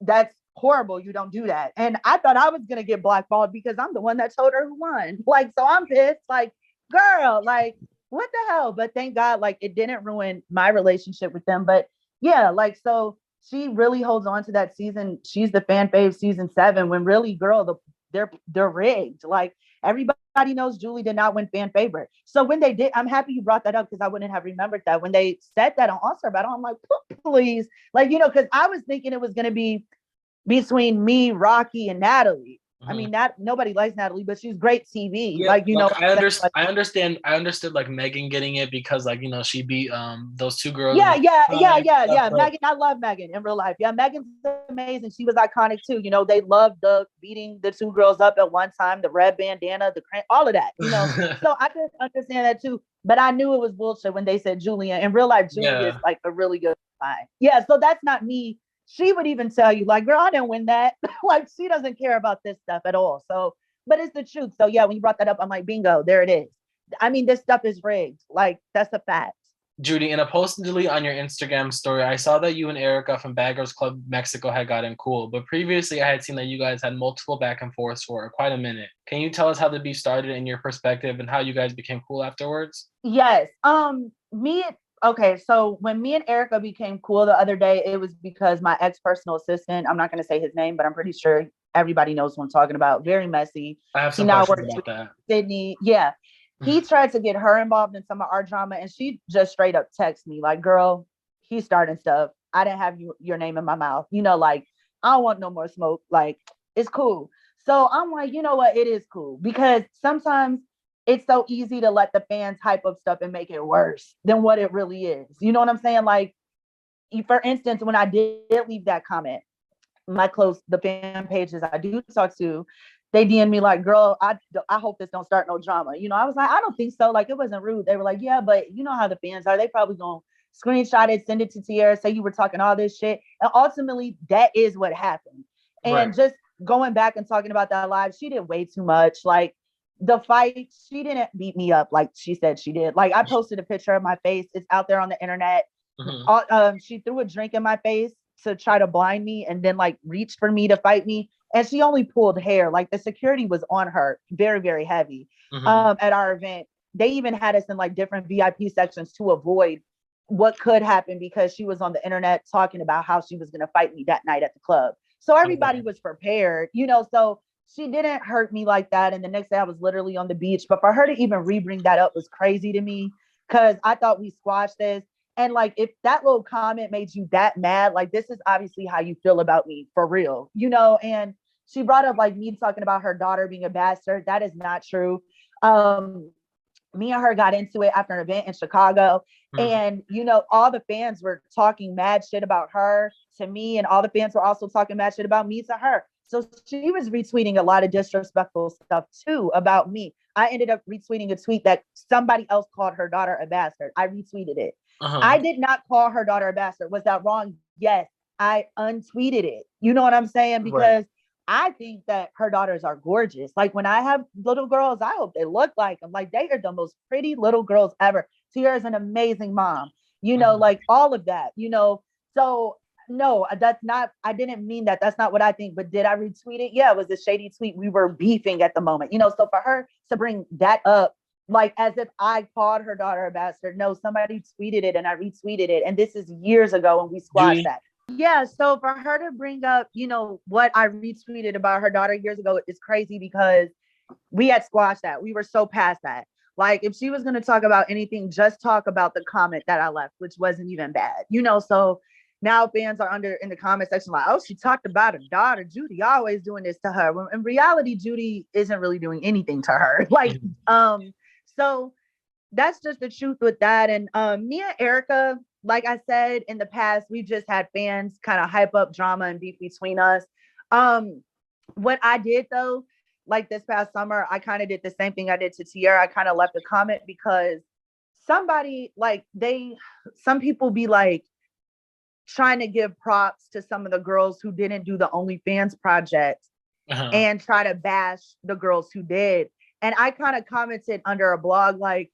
that's horrible. You don't do that. And I thought I was going to get blackballed because I'm the one that told her who won. Like, so I'm pissed, like, girl, like, what the hell? But thank God, like, it didn't ruin my relationship with them. But yeah, like, so she really holds on to that season. She's the fan fave season 7 when really, girl, they're rigged. Like, everybody knows Julie did not win fan favorite. So when they did, I'm happy you brought that up because I wouldn't have remembered that. When they said that on All-Star Battle, I'm like, please. Like, you know, because I was thinking it was going to be between me, Rocky, and Natalie. I mean, nobody likes Natalie, but she's great TV. Yeah, like, you know, I understood like Megan getting it because, like, you know, she beat those two girls. Yeah. Megan, I love Megan in real life. Yeah, Megan's amazing. She was iconic too. You know, they loved beating the two girls up at one time, the red bandana, all of that. You know, so I could understand that too. But I knew it was bullshit when they said Julia. In real life, Julia is like a really good line. Yeah, so that's not me. She would even tell you, like, girl, I didn't win that. Like, she doesn't care about this stuff at all. So, but it's the truth. So yeah, when you brought that up, I'm like, bingo, there it is. I mean, this stuff is rigged. Like, that's a fact. Judi, in a post and delete on your Instagram story, I saw that you and Erica from Bad Girls Club Mexico had gotten cool, but previously I had seen that you guys had multiple back and forths for quite a minute. Can you tell us how the beef started in your perspective and how you guys became cool afterwards? Yes. Okay, so when me and Erica became cool the other day, it was because my ex-personal assistant, I'm not going to say his name, but I'm pretty sure everybody knows what I'm talking about. Very messy. I have some questions about that. Sydney. Yeah. He tried to get her involved in some of our drama, and she just straight up texted me like, girl, he's starting stuff. I didn't have your name in my mouth. You know, like, I don't want no more smoke. Like, it's cool. So I'm like, you know what? It is cool because sometimes it's so easy to let the fans hype up stuff and make it worse than what it really is. You know what I'm saying? Like, for instance, when I did leave that comment, the fan pages I do talk to, they DM me like, girl, I hope this don't start no drama. You know, I was like, I don't think so. Like, it wasn't rude. They were like, yeah, but you know how the fans are. They probably gonna screenshot it, send it to Tiara, say you were talking all this shit. And ultimately, that is what happened. And just going back and talking about that live, she did way too much. Like, the fight, she didn't beat me up like she said she did. Like, I posted a picture of my face. It's out there on the internet. She threw a drink in my face to try to blind me and then like reached for me to fight me. And she only pulled hair. Like, the security was on her very, very heavy at our event. They even had us in like different VIP sections to avoid what could happen because she was on the internet talking about how she was going to fight me that night at the club. So everybody was prepared, you know, so she didn't hurt me like that. And the next day I was literally on the beach. But for her to even re-bring that up was crazy to me, because I thought we squashed this. And like, if that little comment made you that mad, like, this is obviously how you feel about me for real, you know? And she brought up like me talking about her daughter being a bastard. That is not true. Me and her got into it after an event in Chicago. And, you know, all the fans were talking mad shit about her to me, and all the fans were also talking mad shit about me to her. So she was retweeting a lot of disrespectful stuff too about me. I ended up retweeting a tweet that somebody else called her daughter a bastard. I retweeted it. I did not call her daughter a bastard. Was that wrong? Yes. I untweeted it. You know what I'm saying? Because I think that her daughters are gorgeous. Like, when I have little girls, I hope they look like them. Like, they are the most pretty little girls ever. Tiara is an amazing mom, you know, like all of that, you know. So no, that's not, I didn't mean that. That's not what I think. But did I retweet it? Yeah, it was a shady tweet. We were beefing at the moment, you know. So for her to bring that up, like as if I called her daughter a bastard. No, somebody tweeted it and I retweeted it. And this is years ago, and we squashed that. Yeah, so for her to bring up, you know, what I retweeted about her daughter years ago is crazy, because we had squashed that. We were so past that. Like, if she was going to talk about anything, just talk about the comment that I left, which wasn't even bad, you know. So now fans are under in the comment section like, oh, she talked about her daughter. Judi always doing this to her. When in reality, Judi isn't really doing anything to her. Like, so that's just the truth with that. And me and Erica, like I said in the past, we've just had fans kind of hype up drama and beef between us. What I did though, like this past summer, I kind of did the same thing I did to Tiara. I kind of left a comment because somebody like some people be like trying to give props to some of the girls who didn't do the OnlyFans project and try to bash the girls who did. And I kind of commented under a blog like,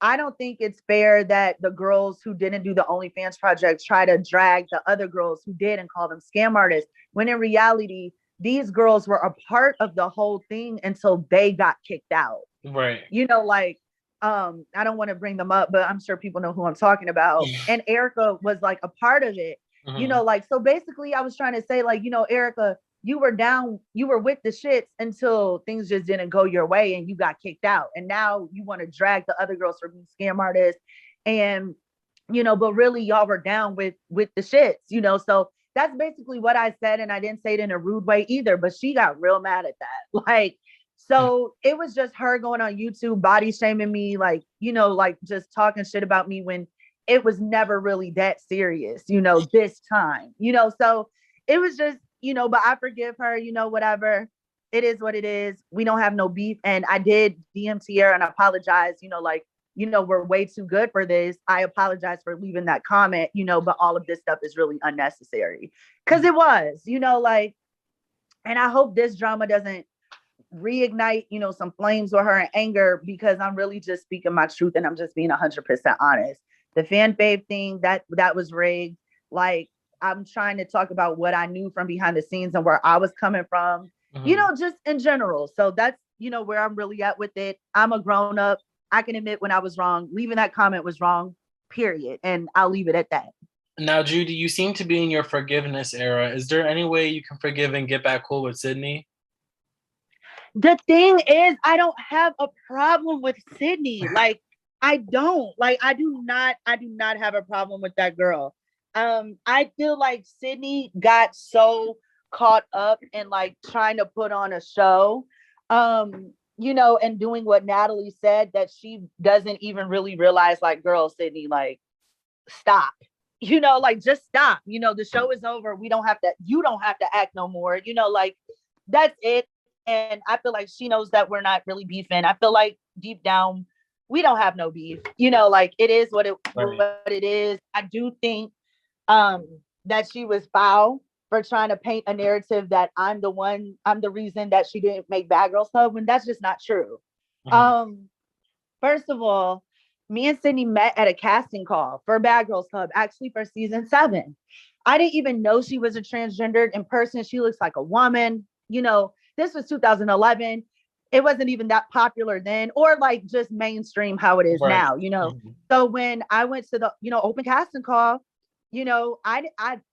I don't think it's fair that the girls who didn't do the OnlyFans project try to drag the other girls who did and call them scam artists, when in reality, these girls were a part of the whole thing until they got kicked out. Right. You know, like, I don't want to bring them up, but I'm sure people know who I'm talking about. And Erica was like a part of it, you know, like, so basically I was trying to say like, you know, Erica, you were down, you were with the shits until things just didn't go your way and you got kicked out. And now you want to drag the other girls for being scam artists. And, you know, but really y'all were down with the shits, you know? So that's basically what I said. And I didn't say it in a rude way either, but she got real mad at that. Like, so it was just her going on YouTube, body shaming me, like, you know, like just talking shit about me when it was never really that serious, you know, this time, you know? So it was just, you know, but I forgive her, you know, whatever. It is what it is. We don't have no beef. And I did DM Tiara and apologize, you know, like, you know, we're way too good for this. I apologize for leaving that comment, you know, but all of this stuff is really unnecessary. Cause it was, you know, like, and I hope this drama doesn't reignite, you know, some flames with her and anger, because I'm really just speaking my truth and I'm just being 100% honest. The fan fave thing, that was rigged. Like, I'm trying to talk about what I knew from behind the scenes and where I was coming from, you know, just in general. So that's, you know, where I'm really at with it. I'm a grown up. I can admit when I was wrong. Leaving that comment was wrong, period. And I'll leave it at that. Now, Judi, you seem to be in your forgiveness era. Is there any way you can forgive and get back cool with Sidney? The thing is, I don't have a problem with Sidney. Like, I don't. Like, I do not have a problem with that girl. I feel like Sidney got so caught up in like trying to put on a show, you know, and doing what Natalie said, that she doesn't even really realize, like, girl, Sidney, like, stop, you know, like, just stop, you know, the show is over. You don't have to act no more, you know, like, that's it. And I feel like she knows that we're not really beefing. I feel like deep down, we don't have no beef, you know, like, it is what it is. I do think that she was foul for trying to paint a narrative that I'm the reason that she didn't make Bad Girls Club, when that's just not true. First of all, me and Sidney met at a casting call for Bad Girls Club, actually for season 7. I didn't even know she was a transgendered in person. She looks like a woman, you know. This was 2011. It wasn't even that popular then, or like just mainstream how it is now, you know. So when I went to the, you know, open casting call, you know,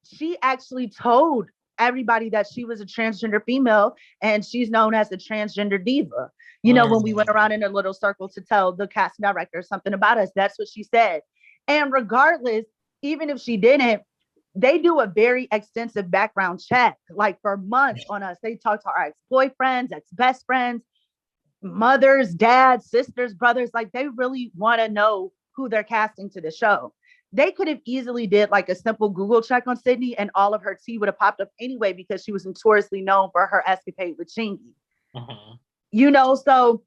she actually told everybody that she was a transgender female and she's known as a transgender diva. You know, when we went around in a little circle to tell the casting director something about us, that's what she said. And regardless, even if she didn't, they do a very extensive background check, like for months on us. They talk to our ex-boyfriends, ex-best friends, mothers, dads, sisters, brothers. Like they really want to know who they're casting to the show. They could have easily did like a simple Google check on Sidney and all of her tea would have popped up anyway because she was notoriously known for her escapade with Chingy. You know, so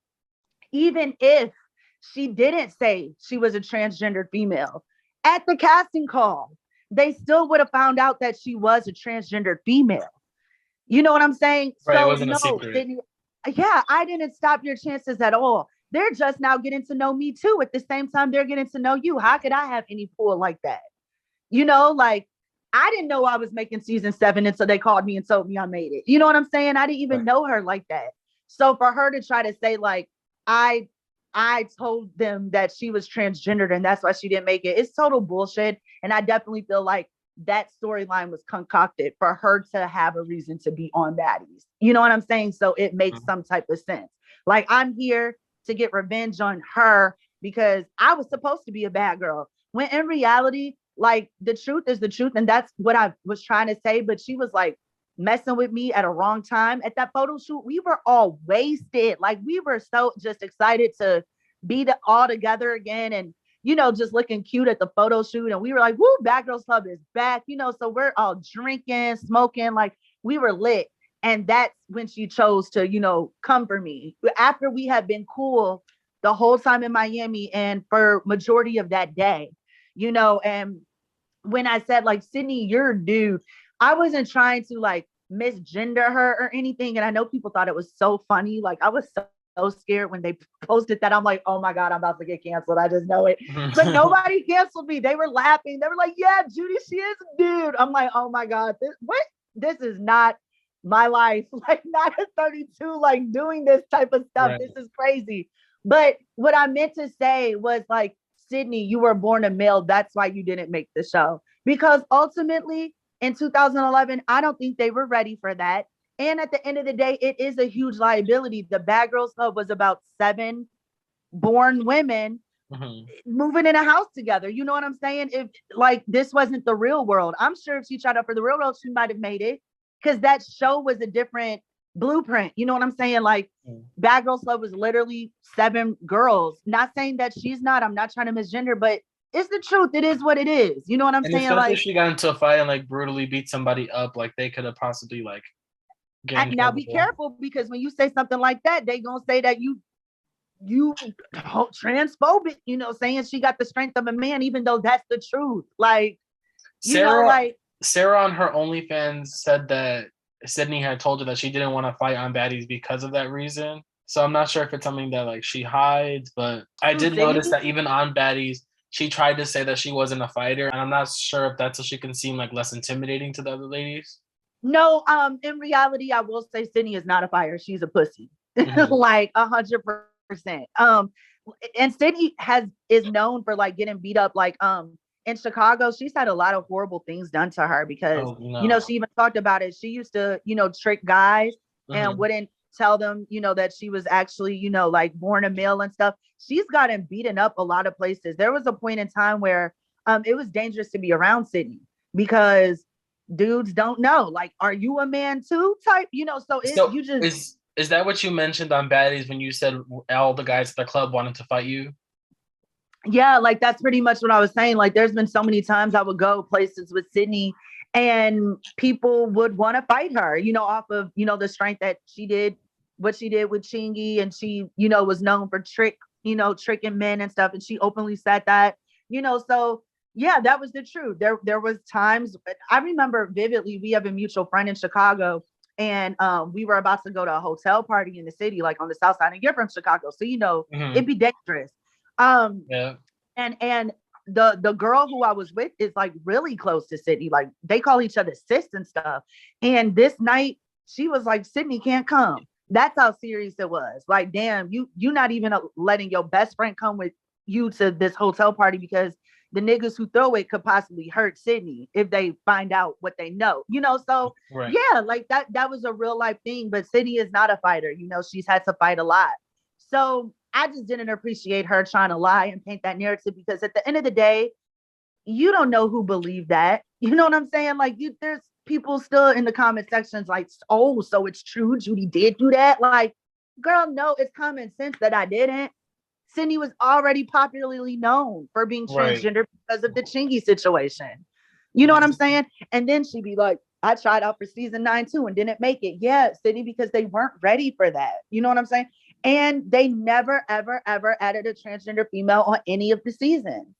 even if she didn't say she was a transgendered female at the casting call, they still would have found out that she was a transgendered female. You know what I'm saying? Right, so it wasn't no, a secret. Sidney, yeah, I didn't stop your chances at all. They're just now getting to know me too. At the same time, they're getting to know you. How could I have any pull like that? You know, like I didn't know I was making season 7 until they called me and told me I made it. You know what I'm saying? I didn't even know her like that. So for her to try to say like, I told them that she was transgendered and that's why she didn't make it, it's total bullshit. And I definitely feel like that storyline was concocted for her to have a reason to be on Baddies. You know what I'm saying? So it makes some type of sense. Like I'm here to get revenge on her because I was supposed to be a bad girl. When in reality, like the truth is the truth. And that's what I was trying to say. But she was like messing with me at a wrong time. At that photo shoot, we were all wasted. Like we were so just excited to be all together again. And you know, just looking cute at the photo shoot. And we were like, woo, Bad Girls Club is back. You know, so we're all drinking, smoking, like we were lit. And that's when she chose to, you know, come for me. After we had been cool the whole time in Miami and for majority of that day, you know, and when I said like, Sidney, you're a dude, I wasn't trying to like misgender her or anything. And I know people thought it was so funny. Like I was so scared when they posted that. I'm like, oh my God, I'm about to get canceled. I just know it. But nobody canceled me. They were laughing. They were like, yeah, Judi, she is a dude. I'm like, oh my God, this is not my life. Like not at 32, like doing this type of stuff. Right. This is crazy. But what I meant to say was like, Sidney, you were born a male. That's why you didn't make the show. Because ultimately in 2011, I don't think they were ready for that. And at the end of the day, it is a huge liability. The Bad Girls Club was about 7 born women moving in a house together. You know what I'm saying? If like this wasn't the real world, I'm sure if she tried out for the real world, she might have made it because that show was a different blueprint. You know what I'm saying? Like Bad Girls Club was literally 7 girls. Not saying that she's not. I'm not trying to misgender, but it's the truth. It is what it is. You know what I'm saying? Especially like if she got into a fight and like brutally beat somebody up, like they could have possibly like. Now be careful because when you say something like that, they gonna say that you transphobic, you know, saying she got the strength of a man, even though that's the truth. Like, Sarah on her OnlyFans said that Sidney had told her that she didn't want to fight on Baddies because of that reason. So I'm not sure if it's something that like she hides, but I did notice that even on Baddies, she tried to say that she wasn't a fighter, and I'm not sure if that's so she can seem like less intimidating to the other ladies. No, in reality, I will say Sidney is not a fighter. She's a pussy, like 100%. And Sidney is known for like getting beat up. Like in Chicago, she's had a lot of horrible things done to her because you know she even talked about it. She used to trick guys and wouldn't tell them that she was actually like born a male and stuff. She's gotten beaten up a lot of places. There was a point in time where it was dangerous to be around Sidney because dudes don't know, like, are you a man too type, so you just is that what you mentioned on Baddies when you said all the guys at the club wanted to fight you? Yeah, like that's pretty much what I was saying. Like there's been so many times I would go places with Sidney and people would want to fight her, off of the strength that she did what she did with Chingy, and she was known for tricking men and stuff, and she openly said that, so yeah, that was the truth. There was times, I remember vividly, we have a mutual friend in Chicago, and we were about to go to a hotel party in the city, like on the south side, and you're from Chicago, so it'd be dangerous. Yeah. And the girl who I was with is like really close to Sidney. Like they call each other sis and stuff. And this night she was like, Sidney can't come. That's how serious it was. Like, damn, you not even letting your best friend come with you to this hotel party because the niggas who throw it could possibly hurt Sidney if they find out what they know, you know? So Right. yeah, like that was a real life thing, but Sidney is not a fighter. You know, she's had to fight a lot. So I just didn't appreciate her trying to lie and paint that narrative, because at the end of the day, you don't know who believed that. You know what I'm saying? Like, there's people still in the comment sections like, oh, so it's true, Judi did do that. Like, girl, no, it's common sense that I didn't. Sidney was already popularly known for being Right. transgender because of the Chingy situation. You know what I'm saying? And then she'd be like, I tried out for season 9 too and didn't make it. Yeah, Sidney, because they weren't ready for that. You know what I'm saying? And they never, ever, ever added a transgender female on any of the seasons.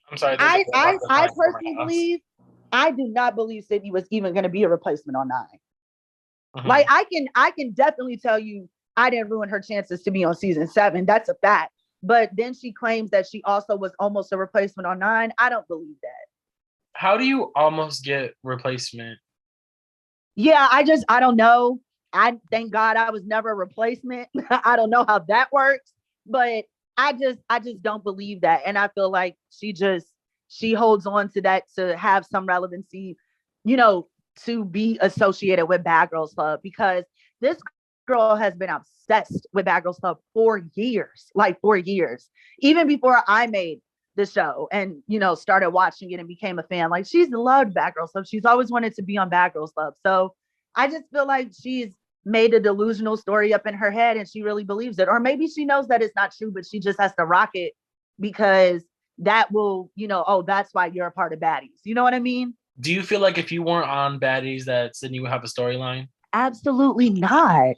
I'm sorry. I personally believe, I do not believe Sidney was even going to be a replacement on 9. Mm-hmm. Like, I can definitely tell you, I didn't ruin her chances to be on season 7. That's a fact. But then she claims that she also was almost a replacement on 9. I don't believe that. How do you almost get replacement? Yeah, I don't know. I thank God I was never a replacement. I don't know how that works, but I just don't believe that. And I feel like she holds on to that to have some relevancy, you know, to be associated with Bad Girls Club, because this girl has been obsessed with Bad Girls Club for years, like 4 years, even before I made the show and, you know, started watching it and became a fan. Like, she's loved Bad Girls Club. She's always wanted to be on Bad Girls Club. So I just feel like she's made a delusional story up in her head and she really believes it. Or maybe she knows that it's not true, but she just has to rock it because that will, you know, oh, that's why you're a part of Baddies. You know what I mean? Do you feel like if you weren't on Baddies that Sidney would have a storyline? Absolutely not.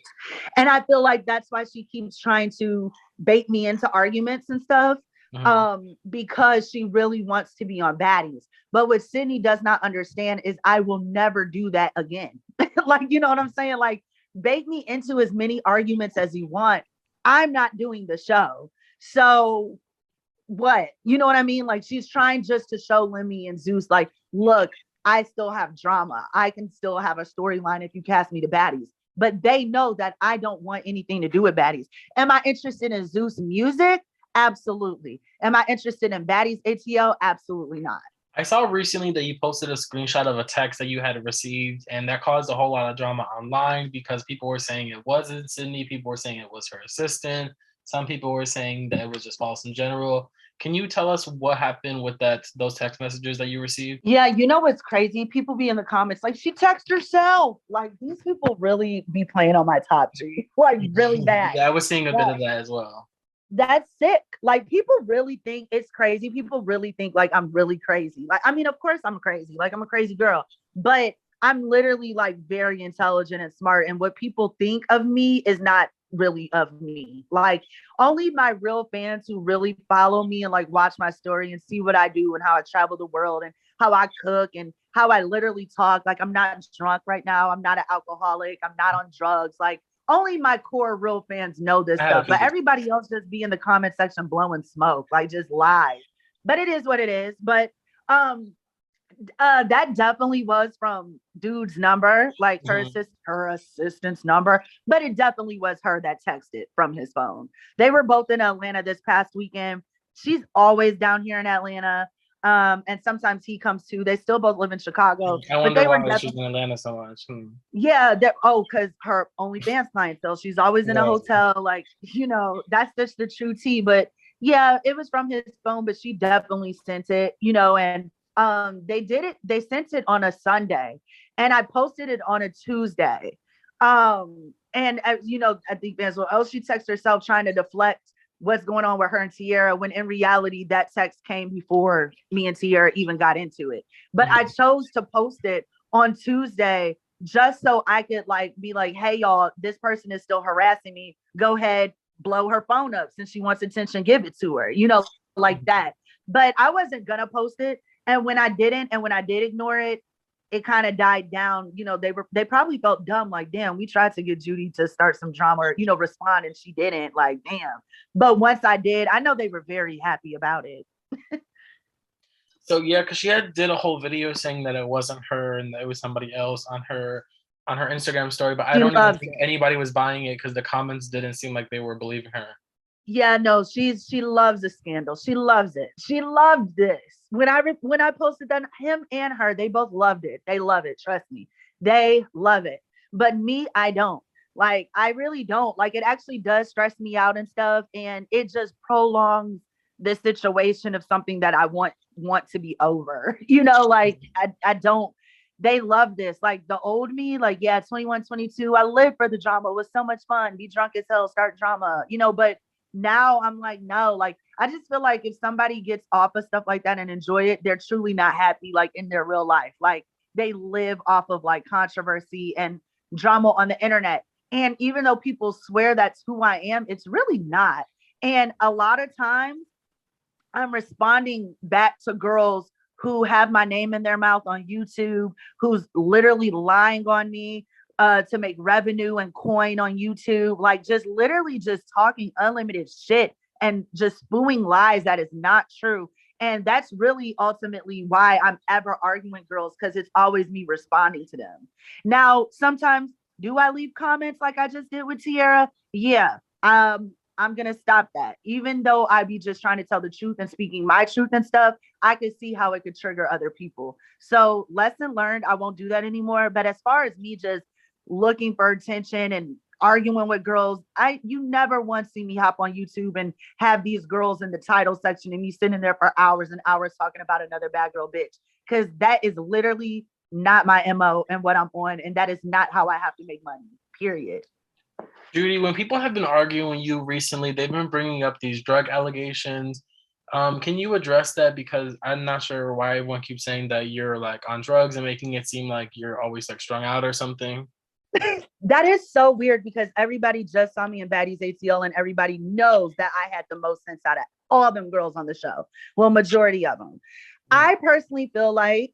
And I feel like that's why she keeps trying to bait me into arguments and stuff. Mm-hmm. Because she really wants to be on Baddies. But what Sidney does not understand is I will never do that again. Like, you know what I'm saying? Like, bait me into as many arguments as you want. I'm not doing the show. So what? You know what I mean? Like, she's trying just to show Lemmy and Zeus, like, look, I still have drama. I can still have a storyline if you cast me to Baddies. But they know that I don't want anything to do with Baddies. Am I interested in Zeus music? Absolutely. Am I interested in Baddies ATL? Absolutely not. I saw recently that you posted a screenshot of a text that you had received, and that caused a whole lot of drama online because people were saying it wasn't Sidney. People were saying it was her assistant. Some people were saying that it was just false in general. Can you tell us what happened with those text messages that you received? Yeah, you know what's crazy? People be in the comments like, she texted herself. Like, these people really be playing on my top, G. Like, really bad. Yeah, I was seeing a bit of that as well. That's sick. Like, people really think it's crazy. People really think like I'm really crazy. Like, I mean, of course I'm crazy. Like, I'm a crazy girl, but I'm literally like very intelligent and smart. And what people think of me is not really of me. Like, only my real fans who really follow me and like watch my story and see what I do and how I travel the world and how I cook and how I literally talk. Like, I'm not drunk right now. I'm not an alcoholic. I'm not on drugs. Like, only my core real fans know this stuff, but everybody else just be in the comment section blowing smoke, like just lies. But it is what it is. But that definitely was from dude's number, like her assistant's number. But it definitely was her that texted from his phone. They were both in Atlanta this past weekend. She's always down here in Atlanta. And sometimes he comes too. They still both live in Chicago. I wonder why she's in Atlanta so much. Yeah, because her OnlyFans clientele. She's always in a hotel. Like, you know, that's just the true tea. But yeah, it was from his phone, but she definitely sent it, you know, and they sent it on a Sunday and I posted it on a Tuesday. And as you know, I think as well, she texted herself trying to deflect what's going on with her and Tiara, when in reality that text came before me and Tiara even got into it. But I chose to post it on Tuesday just so I could like be like, hey y'all, this person is still harassing me. Go ahead, blow her phone up. Since she wants attention, give it to her, you know, like that. But I wasn't gonna post it. And when I didn't, and when I did ignore it, it kind of died down. You know, they probably felt dumb, like, damn, we tried to get Judi to start some drama or, you know, respond, and she didn't, like, damn. But once I did, I know they were very happy about it. So yeah, because she did a whole video saying that it wasn't her and that it was somebody else on her Instagram story, but I don't even think anybody was buying it because the comments didn't seem like they were believing her. Yeah, no, she loves a scandal. She loves it. She loved this. When I posted that, him and her, they both loved it. They love it. Trust me, they love it. But me, I don't. Like, I really don't. Like, it actually does stress me out and stuff, and it just prolongs the situation of something that I want to be over. Like, I don't. They love this. Like, the old me, like, yeah, 21, 22. I lived for the drama. It was so much fun. Be drunk as hell, start drama. But now I'm like, no, like, I just feel like if somebody gets off of stuff like that and enjoy it, they're truly not happy, like, in their real life. Like, they live off of like controversy and drama on the internet. And even though people swear that's who I am, it's really not. And a lot of times I'm responding back to girls who have my name in their mouth on YouTube, who's literally lying on me to make revenue and coin on YouTube, like, just literally just talking unlimited shit and just spewing lies that is not true. And that's really ultimately why I'm ever arguing with girls, because it's always me responding to them. Now, sometimes do I leave comments like I just did with Tiara? Yeah. I'm gonna stop that. Even though I be just trying to tell the truth and speaking my truth and stuff, I could see how it could trigger other people. So, lesson learned, I won't do that anymore. But as far as me just looking for attention and arguing with girls, you never once see me hop on YouTube and have these girls in the title section and me sitting there for hours and hours talking about another bad girl bitch. Because that is literally not my MO and what I'm on. And that is not how I have to make money, period. Judi, when people have been arguing with you recently, they've been bringing up these drug allegations. Can you address that? Because I'm not sure why everyone keeps saying that you're like on drugs and making it seem like you're always like strung out or something. That is so weird, because everybody just saw me in Baddies ATL and everybody knows that I had the most sense out of all them girls on the show. Well, majority of them. I personally feel like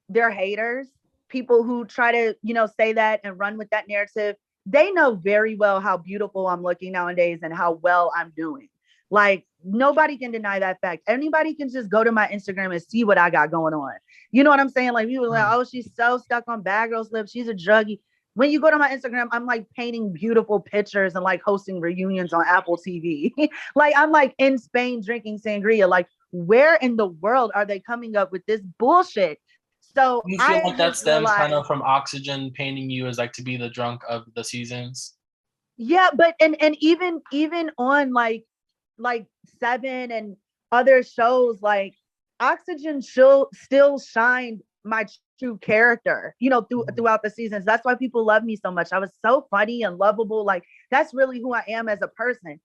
they're haters. People who try to, say that and run with that narrative, they know very well how beautiful I'm looking nowadays and how well I'm doing. Like, nobody can deny that fact. Anybody can just go to my Instagram and see what I got going on. You know what I'm saying? Like, people are like, oh, she's so stuck on Bad Girls Lips. She's a druggie. When you go to my Instagram, I'm like painting beautiful pictures and like hosting reunions on Apple TV. Like, I'm like in Spain drinking sangria. Like, where in the world are they coming up with this bullshit? So You feel I like that just stems kind realized, of from Oxygen painting you as like to be the drunk of the seasons? yeah, but and even on like Seven and other shows, like Oxygen still shined my true character, throughout the seasons. That's why people love me so much. I was so funny and lovable. Like, that's really who I am as a person.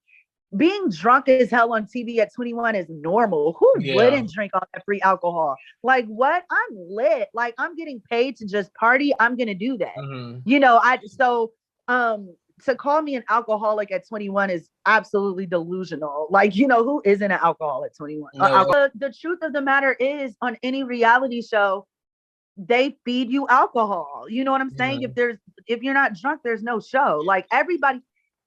Being drunk as hell on TV at 21 is normal. Who Yeah. wouldn't drink all that free alcohol? Like, what? I'm lit. Like, I'm getting paid to just party. I'm gonna do that. Mm-hmm. Um to call me an alcoholic at 21 is absolutely delusional. Like, who isn't an alcoholic at 21? No. The truth of the matter is, on any reality show, they feed you alcohol. You know what I'm saying? Mm-hmm. If you're not drunk, there's no show. Like, everybody,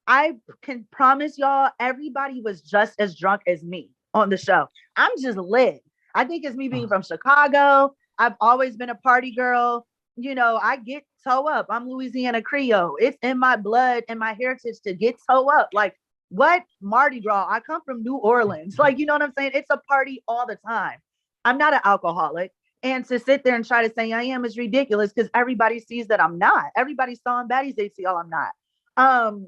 I can promise y'all, everybody was just as drunk as me on the show. I'm just lit. I think it's me being from Chicago. I've always been a party girl. I get toe up. I'm Louisiana Creole. It's in my blood and my heritage to get toe up. Like, what? Mardi Gras. I come from New Orleans. Like, you know what I'm saying? It's a party all the time. I'm not an alcoholic. And to sit there and try to say I am is ridiculous, because everybody sees that I'm not. Everybody saw in Baddies ATL I'm not.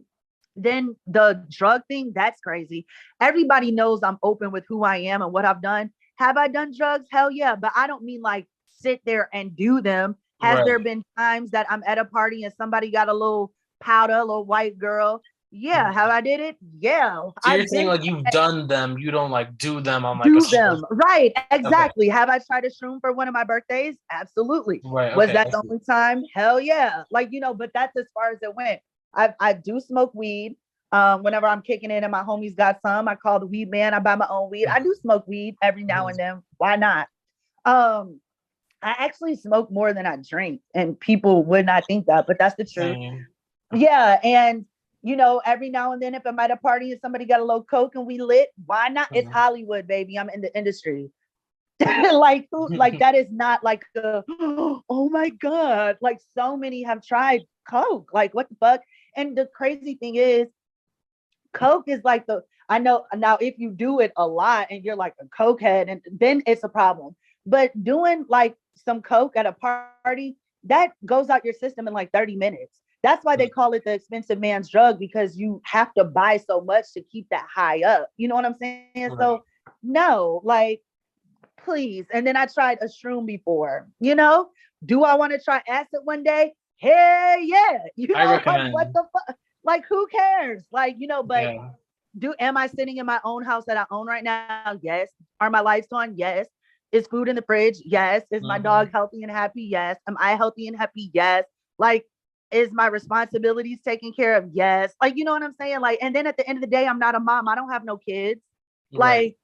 Then the drug thing, that's crazy. Everybody knows I'm open with who I am and what I've done. Have I done drugs? Hell yeah. But I don't mean like sit there and do them. Has Right. there been times that I'm at a party and somebody got a little powder, a little white girl? Yeah. Have I did it? Yeah. So you're I've saying been like you've done them, you don't like do them on like a do super. them. Right. Okay. Exactly. Have I tried a shroom for one of my birthdays? Absolutely. Right. Was Okay. that I the see. only time? Hell yeah. Like, but that's as far as it went. I do smoke weed. Whenever I'm kicking it and my homies got some, I call the weed man. I buy my own weed. I do smoke weed every now and then. Why not? I actually smoke more than I drink, and people would not think that, but that's the truth. Same. Yeah. And every now and then, if I'm at a party and somebody got a little coke and we lit, why not? It's Mhm. Hollywood, baby. I'm in the industry. Like, who, like, that is not like a, oh my God. Like, so many have tried coke. Like, what the fuck? And the crazy thing is, coke is like I know now if you do it a lot and you're like a cokehead, and then it's a problem. But doing like some coke at a party, that goes out your system in like 30 minutes. That's why they call it the expensive man's drug, because you have to buy so much to keep that high up. You know what I'm saying? So Right. no, like please. And then I tried a shroom before, you know? Do I want to try acid one day? Hell yeah. You I know, like what recommend. the fuck? Like who cares? Like, you know, but Yeah. am I sitting in my own house that I own right now? Yes. Are my lights on? Yes. Is food in the fridge? Yes. Is my dog Hmm. healthy and happy? Yes. Am I healthy and happy? Yes. Like, is my responsibilities taken care of? Yes. Like, you know what I'm saying? Like, and then at the end of the day, I'm not a mom. I don't have no kids. Right. Like,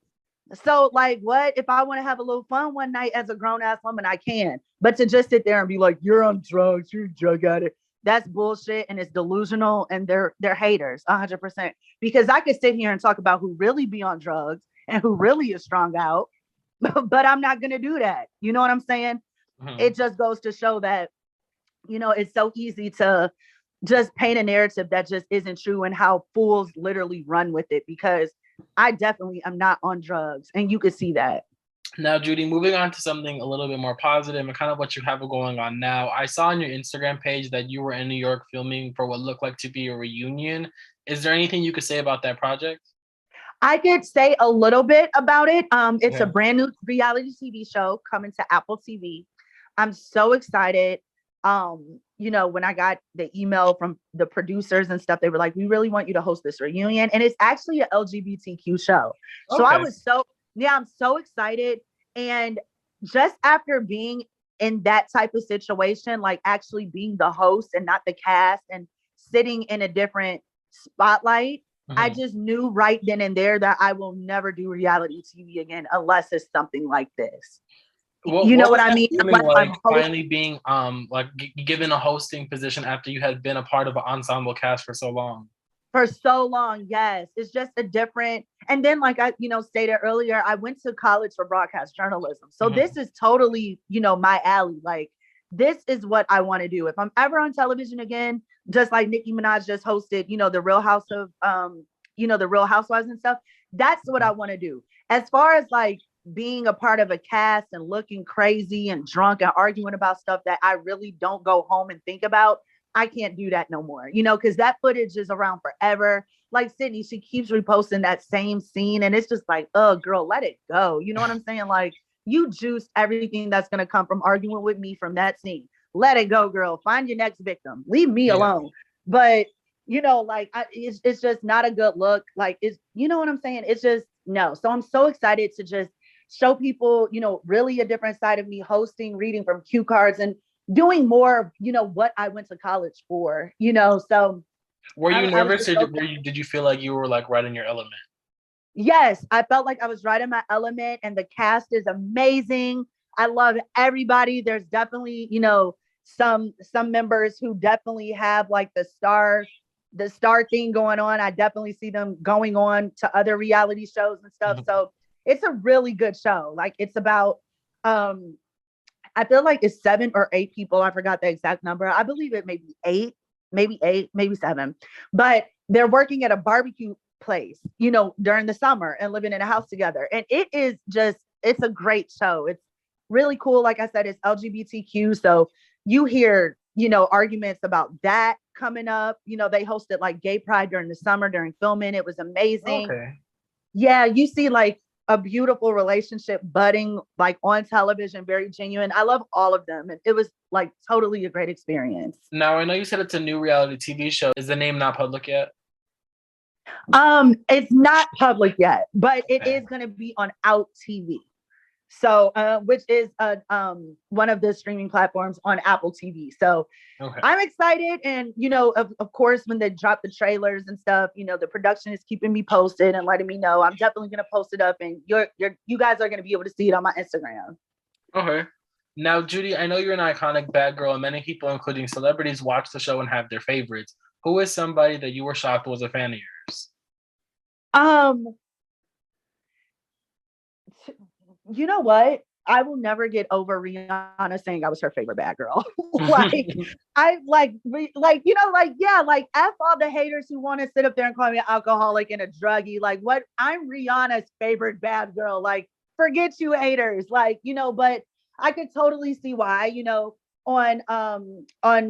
so like what if I want to have a little fun one night as a grown ass woman, I can. But to just sit there and be like, you're on drugs, you're a drug addict, that's bullshit and it's delusional, and they're haters 100%. Because I could sit here and talk about who really be on drugs and who really is strung out, but I'm not gonna do that. You know what I'm saying? Hmm. It just goes to show that, you know, it's so easy to just paint a narrative that just isn't true, and how fools literally run with it, because I definitely am not on drugs, and you could see that. Now, Judy, moving on to something a little bit more positive and kind of what you have going on now. I saw on your Instagram page that you were in New York filming for what looked like to be a reunion. Is there anything you could say about that project? I could say a little bit about it. It's a Yeah. brand new reality TV show coming to Apple TV. I'm so excited. You know, when I got the email from the producers and stuff, they were like, "We really want you to host this reunion," and it's actually an LGBTQ show. So I Okay. was so yeah, I'm so excited. And just after being in that type of situation, like actually being the host and not the cast, and sitting in a different spotlight, I Hmm. just knew right then and there that I will never do reality TV again unless it's something like this. What You know what what was I that mean? feeling Like like I'm host finally being like given a hosting position after you had been a part of an ensemble cast for so long? for so long. Yes, it's just a different. And then, like I, stated earlier, I went to college for broadcast journalism, so this Hmm. is totally, my alley. Like this is what I want to do if I'm ever on television again. Just like Nicki Minaj just hosted, the Real House of, the Real Housewives and stuff. That's what I want to do. As far as like being a part of a cast and looking crazy and drunk and arguing about stuff that I really don't go home and think about, I can't do that no more, because that footage is around forever. Like Sydney, she keeps reposting that same scene, and it's just like, oh, girl, let it go. You know what I'm saying? Like, you juiced everything that's going to come from arguing with me from that scene. Let it go, girl. Find your next victim. Leave me Yeah. alone. But, like, it's just not a good look. Like, you know what I'm saying? It's just, no. So I'm so excited to just show people, really a different side of me, hosting, reading from cue cards, and doing more of, what I went to college for, so Were you I was nervous, just or so did you feel like you were like right in your element? yes, I felt like I was right in my element, and the cast is amazing. I love everybody. There's definitely, some members who definitely have like the star thing going on. I definitely see them going on to other reality shows and stuff. Mhm. So it's a really good show. Like it's about um I feel like it's 7 or 8 people. I forgot the exact number. I believe it may be eight, maybe seven. But they're working at a barbecue place, during the summer and living in a house together. And it's a great show. It's really cool. Like I said, it's LGBTQ. So you hear, arguments about that coming up. They hosted like gay pride during the summer during filming. It was amazing. Okay. Yeah, you see like a beautiful relationship budding like on television, very genuine. I love all of them. And it was like totally a great experience. Now I know you said it's a new reality TV show. Is the name not public yet? It's not public yet, but it Okay. is going to be on Out TV. So, which is one of the streaming platforms on Apple TV. So Okay. I'm excited. And, of course, when they drop the trailers and stuff, the production is keeping me posted and letting me know. I'm definitely going to post it up, and you guys are going to be able to see it on my Instagram. Okay. Now, Judy, I know you're an iconic bad girl, and many people, including celebrities, watch the show and have their favorites. Who is somebody that you were shocked was a fan of yours? Um, you know what? I will never get over Rihanna saying I was her favorite bad girl. Like, I like, you know, like, yeah, like, F all the haters who want to sit up there and call me an alcoholic and a druggie. Like, what? I'm Rihanna's favorite bad girl. Like, forget you haters. Like, you know, but I could totally see why, you know, on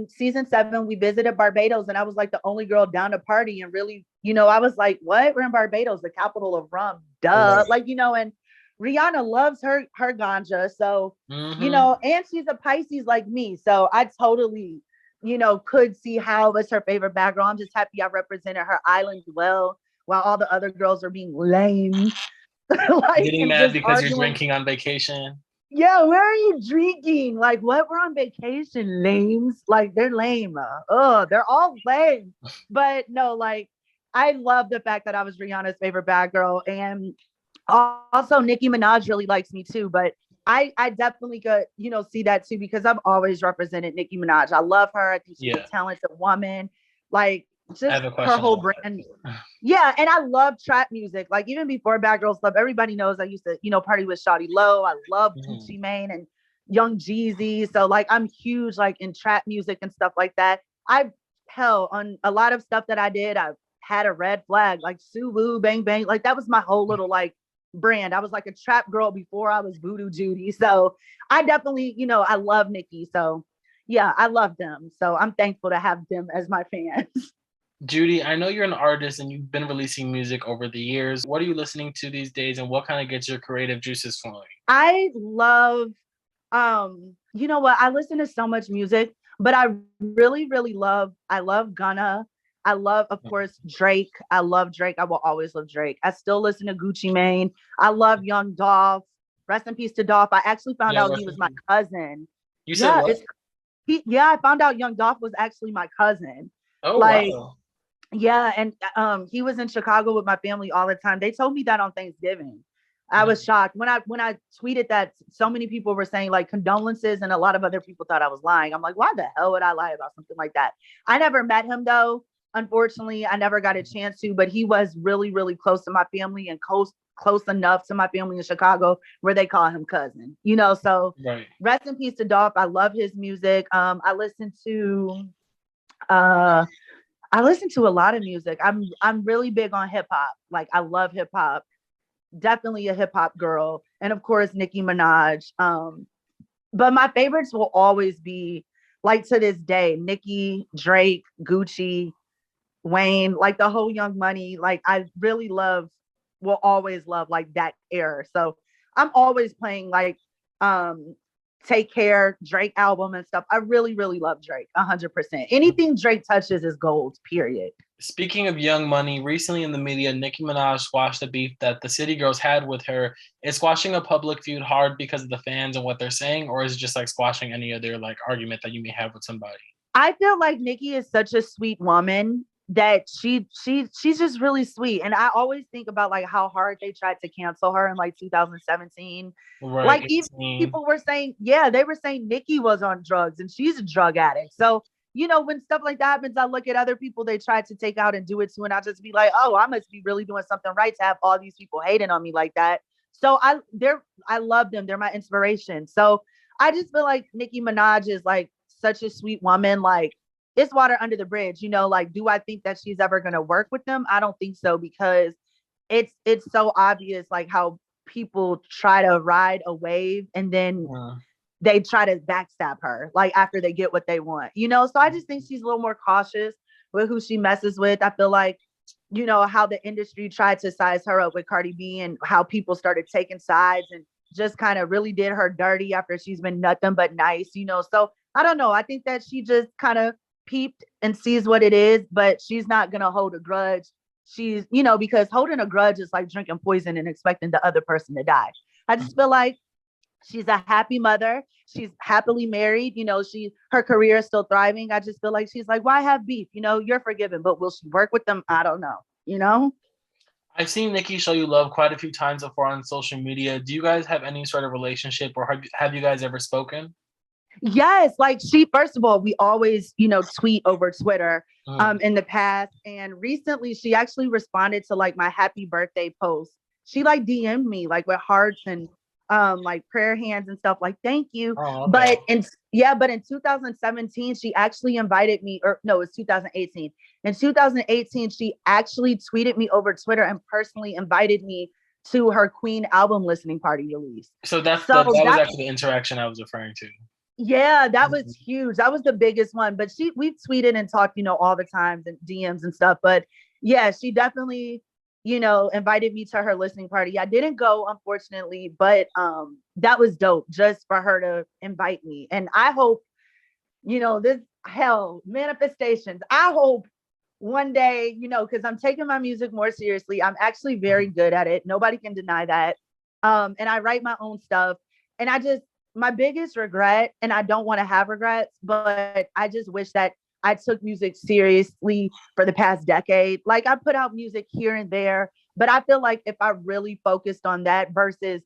season 7, we visited Barbados and I was like the only girl down to party. And really, you know, I was like, what? We're in Barbados, the capital of rum. Duh. Right. Like, you know, and Rihanna loves her ganja. So, you Mm-hmm. know, and she's a Pisces like me. So I totally, you know, could see how it's her favorite bad girl. I'm just happy I represented her island well while all the other girls are being lame. Like, Getting and mad just because you're arguing. drinking on vacation. Yeah, where are you drinking? Like, what? We're on vacation, lames. Like, they're lame. Oh, they're all lame. But no, like, I love the fact that I was Rihanna's favorite bad girl. And also, Nicki Minaj really likes me too. But I definitely could, you know, see that too, because I've always represented Nicki Minaj. I love her. I think she's a Yeah. talented woman. Like, I just have a her question whole about brand. that. Yeah, and I love trap music. Like, even before Bad Girls Club, everybody knows I used to, you know, party with Shawty Low. I love Mhm. Gucci Mane and Young Jeezy. So like, I'm huge like in trap music and stuff like that. I hell on a lot of stuff that I did. I had a red flag like Suwu Bang Bang. Like, that was my whole little like brand. I was like a trap girl before I was Voodoo Judy. So I definitely, you know, I love Nicki. So yeah, I love them. So I'm thankful to have them as my fans. Judi, I know you're an artist and you've been releasing music over the years. What are you listening to these days and what kind of gets your creative juices flowing? I love you know what? I listen to so much music, but I really love I love Gunna. I love, of course, Drake. I love Drake. I will always love Drake. I still listen to Gucci Mane. I love Young Dolph. Rest in peace to Dolph. I actually found Yeah, out he rest was in my peace. cousin. You said Yeah, what? yeah, I found out Young Dolph was actually my cousin. Oh Like, wow. yeah, and he was in Chicago with my family all the time. They told me that on Thanksgiving. I was shocked when I tweeted that. So many people were saying like condolences, and a lot of other people thought I was lying. I'm like, why the hell would I lie about something like that? I never met him though. Unfortunately, I never got a chance to, but he was really close to my family and close enough to my family in Chicago where they call him cousin. You know, so Right. rest in peace to Dolph. I love his music. Uh I listen to a lot of music. I'm really big on hip hop. Like, I love hip hop. Definitely a hip hop girl. And of course Nicki Minaj. But my favorites will always be, like, to this day, Nicki, Drake, Gucci, Wayne, like the whole Young Money. Like, I really will always love like that era. So I'm always playing like um Take Care, Drake album and stuff. I really love Drake 100%. Anything Drake touches is gold, period. Speaking of Young Money, recently in the media, Nicki Minaj squashed the beef that the City Girls had with her. Is squashing a public feud hard because of the fans and what they're saying, or is it just like squashing any other like argument that you may have with somebody? I feel like Nicki is such a sweet woman that she's just really sweet. And I always think about like how hard they tried to cancel her in like 2017. Right. Like, even 18. people were saying, yeah, they were saying Nicki was on drugs and she's a drug addict. So, you know, when stuff like that happens, I look at other people they tried to take out and do it to, and I just be like, oh, I must be really doing something right to have all these people hating on me like that. So I love them. They're my inspiration. So I just feel like Nicki Minaj is like such a sweet woman. Like, it's water under the bridge, you know. Like, do I think that she's ever gonna work with them? I don't think so, because it's so obvious like how people try to ride a wave and then they try to backstab her like after they get what they want, you know. So I just think she's a little more cautious with who she messes with. I feel like, you know, how the industry tried to size her up with Cardi B and how people started taking sides and just kind of really did her dirty after she's been nothing but nice, you know. So I don't know. I think that she just kind of peeped and sees what it is, but she's not going to hold a grudge. She's, you know, because holding a grudge is like drinking poison and expecting the other person to die. I just feel like she's a happy mother. She's happily married. You know, her career is still thriving. I just feel like she's like, why have beef? You know, you're forgiven, but will she work with them? I don't know. You know? I've seen Nikki show you love quite a few times before on social media. Do you guys have any sort of relationship, or have you guys ever spoken? Yes, like, first of all, we always, you know, tweet over Twitter in the past. And recently she actually responded to like my happy birthday post. She like DM'd me like with hearts and like prayer hands and stuff, like thank you. Oh, okay. But in 2017 she actually invited me, or no, it's 2018. In 2018 she actually tweeted me over Twitter and personally invited me to her Queen album listening party release. So that was actually the interaction I was referring to. Yeah, that was huge. That was the biggest one. But we've tweeted and talked, all the times and DMs and stuff. But yeah, she definitely, invited me to her listening party. I didn't go, unfortunately, but that was dope just for her to invite me. And I hope, this manifestations. I hope one day, because I'm taking my music more seriously. I'm actually very good at it. Nobody can deny that. And I write my own stuff. And my biggest regret, and I don't want to have regrets, but I just wish that I took music seriously for the past decade. Like I put out music here and there, but I feel like if I really focused on that versus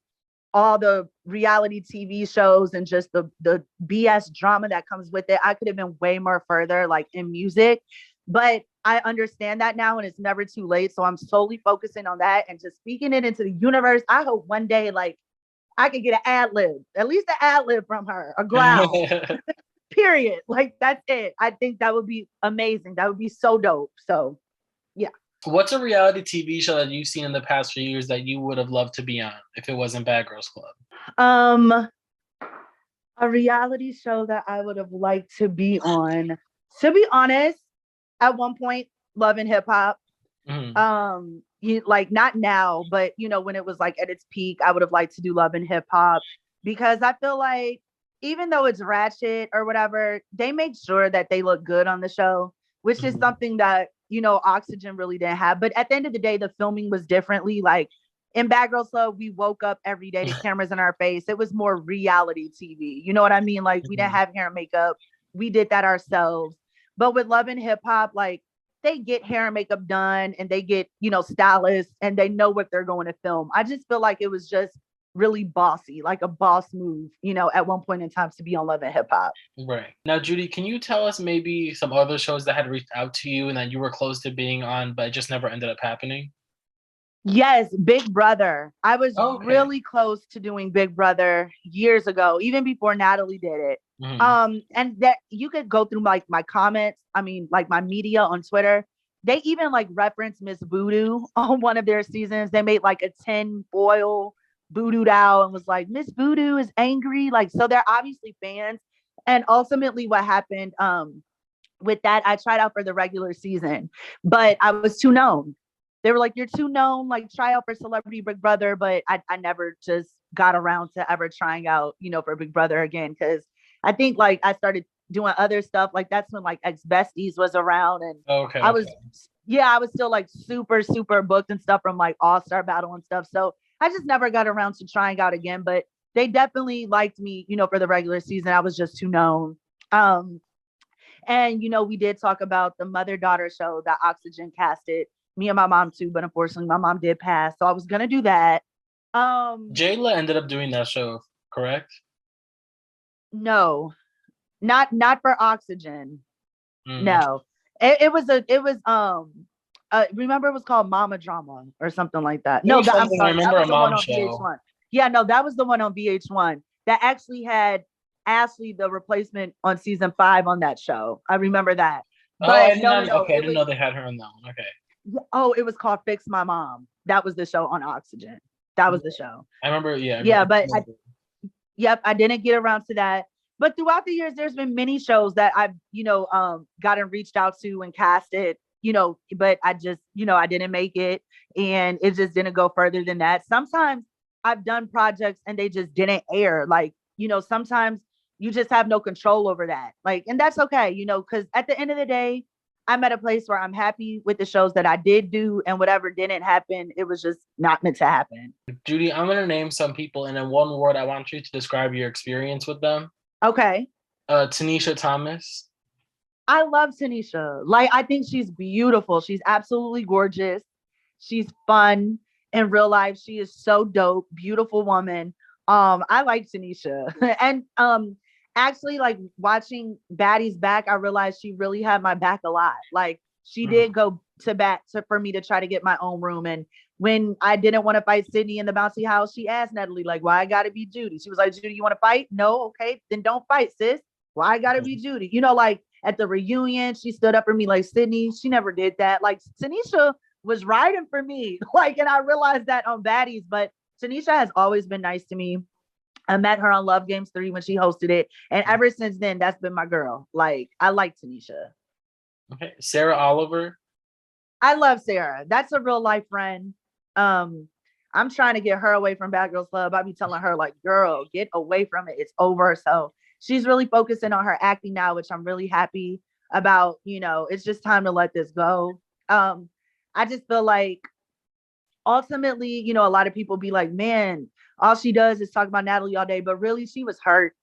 all the reality TV shows and just the BS drama that comes with it, I could have been way more further like in music. But I understand that now and it's never too late. So I'm solely focusing on that and just speaking it into the universe. I hope one day like I could get an ad lib, at least an ad lib from her, a growl, period. Like that's it. I think that would be amazing. That would be so dope. So yeah. What's a reality TV show that you've seen in the past few years that you would have loved to be on if it wasn't Bad Girls Club? A reality show that I would have liked to be on. To be honest, at one point, Love and Hip Hop. Mm-hmm. Like not now, but when it was like at its peak, I would have liked to do Love and Hip Hop because I feel like even though it's ratchet or whatever, they make sure that they look good on the show, which is something that Oxygen really didn't have. But at the end of the day, the filming was differently. Like in Bad Girls Club, we woke up every day to cameras in our face. It was more reality TV. You know what I mean? Like we didn't have hair and makeup. We did that ourselves. But with Love and Hip Hop, like they get hair and makeup done and they get, stylists and they know what they're going to film. I just feel like it was just really bossy, like a boss move, at one point in time to be on Love and Hip Hop. Right. Now, Judi, can you tell us maybe some other shows that had reached out to you and that you were close to being on, but it just never ended up happening? Yes, Big Brother. I was really close to doing Big Brother years ago, even before Natalie did it. Mm-hmm. And that you could go through like my comments. I mean, like my media on Twitter. They even like referenced Miss Voodoo on one of their seasons. They made like a 10 foil voodooed out and was like, Miss Voodoo is angry. Like, so they're obviously fans. And ultimately what happened with that, I tried out for the regular season, but I was too known. They were like, you're too known, like try out for Celebrity Big Brother. But I never just got around to ever trying out, for Big Brother again. Cause I think like I started doing other stuff. Like that's when like Ex Besties was around. And I was still like super, super booked and stuff from like All-Star Battle and stuff. So I just never got around to trying out again, but they definitely liked me, for the regular season. I was just too known. And, we did talk about the mother-daughter show that Oxygen casted. Me and my mom too, but unfortunately my mom did pass. So I was going to do that. Jayla ended up doing that show, correct? No, not for Oxygen. No, it was remember it was called Mama Drama or something like that. No, I'm sorry. I remember a mom show. VH1. Yeah, no, that was the one on VH1 that actually had Ashley, the replacement on season 5 on that show. I remember that. But I didn't know they had her on that one. Okay. Oh, it was called Fix My Mom. That was the show on Oxygen. That was the show. I remember, yeah. I didn't get around to that. But throughout the years, there's been many shows that I've, gotten reached out to and casted, but I just, I didn't make it. And it just didn't go further than that. Sometimes I've done projects and they just didn't air. Like, sometimes you just have no control over that. Like, and that's okay, because at the end of the day, I'm at a place where I'm happy with the shows that I did do, and whatever didn't happen, it was just not meant to happen. Judi, I'm going to name some people, and in one word, I want you to describe your experience with them. Okay. Tanisha Thomas. I love Tanisha. Like, I think she's beautiful. She's absolutely gorgeous. She's fun. In real life, she is so dope. Beautiful woman. I like Tanisha. And actually, like watching Baddies back, I realized she really had my back a lot. Like she did go to bat for me to try to get my own room. And when I didn't want to fight Sidney in the bouncy house, she asked Natalie, like, why I gotta be Judi? She was like, Judi, you want to fight? No, okay, then don't fight, sis. Why I gotta be Judi? You know, like at the reunion, she stood up for me like Sidney. She never did that. Like Tanisha was riding for me. Like, and I realized that on Baddies, but Tanisha has always been nice to me. I met her on Love Games 3 when she hosted it. And ever since then, that's been my girl. Like, I like Tanisha. Okay. Sarah Oliver. I love Sarah. That's a real life friend. I'm trying to get her away from Bad Girls Club. I be telling her, like, girl, get away from it. It's over. So she's really focusing on her acting now, which I'm really happy about. You know, it's just time to let this go. I just feel like ultimately, you know, a lot of people be like, man, all she does is talk about Natalie all day, but really she was hurt.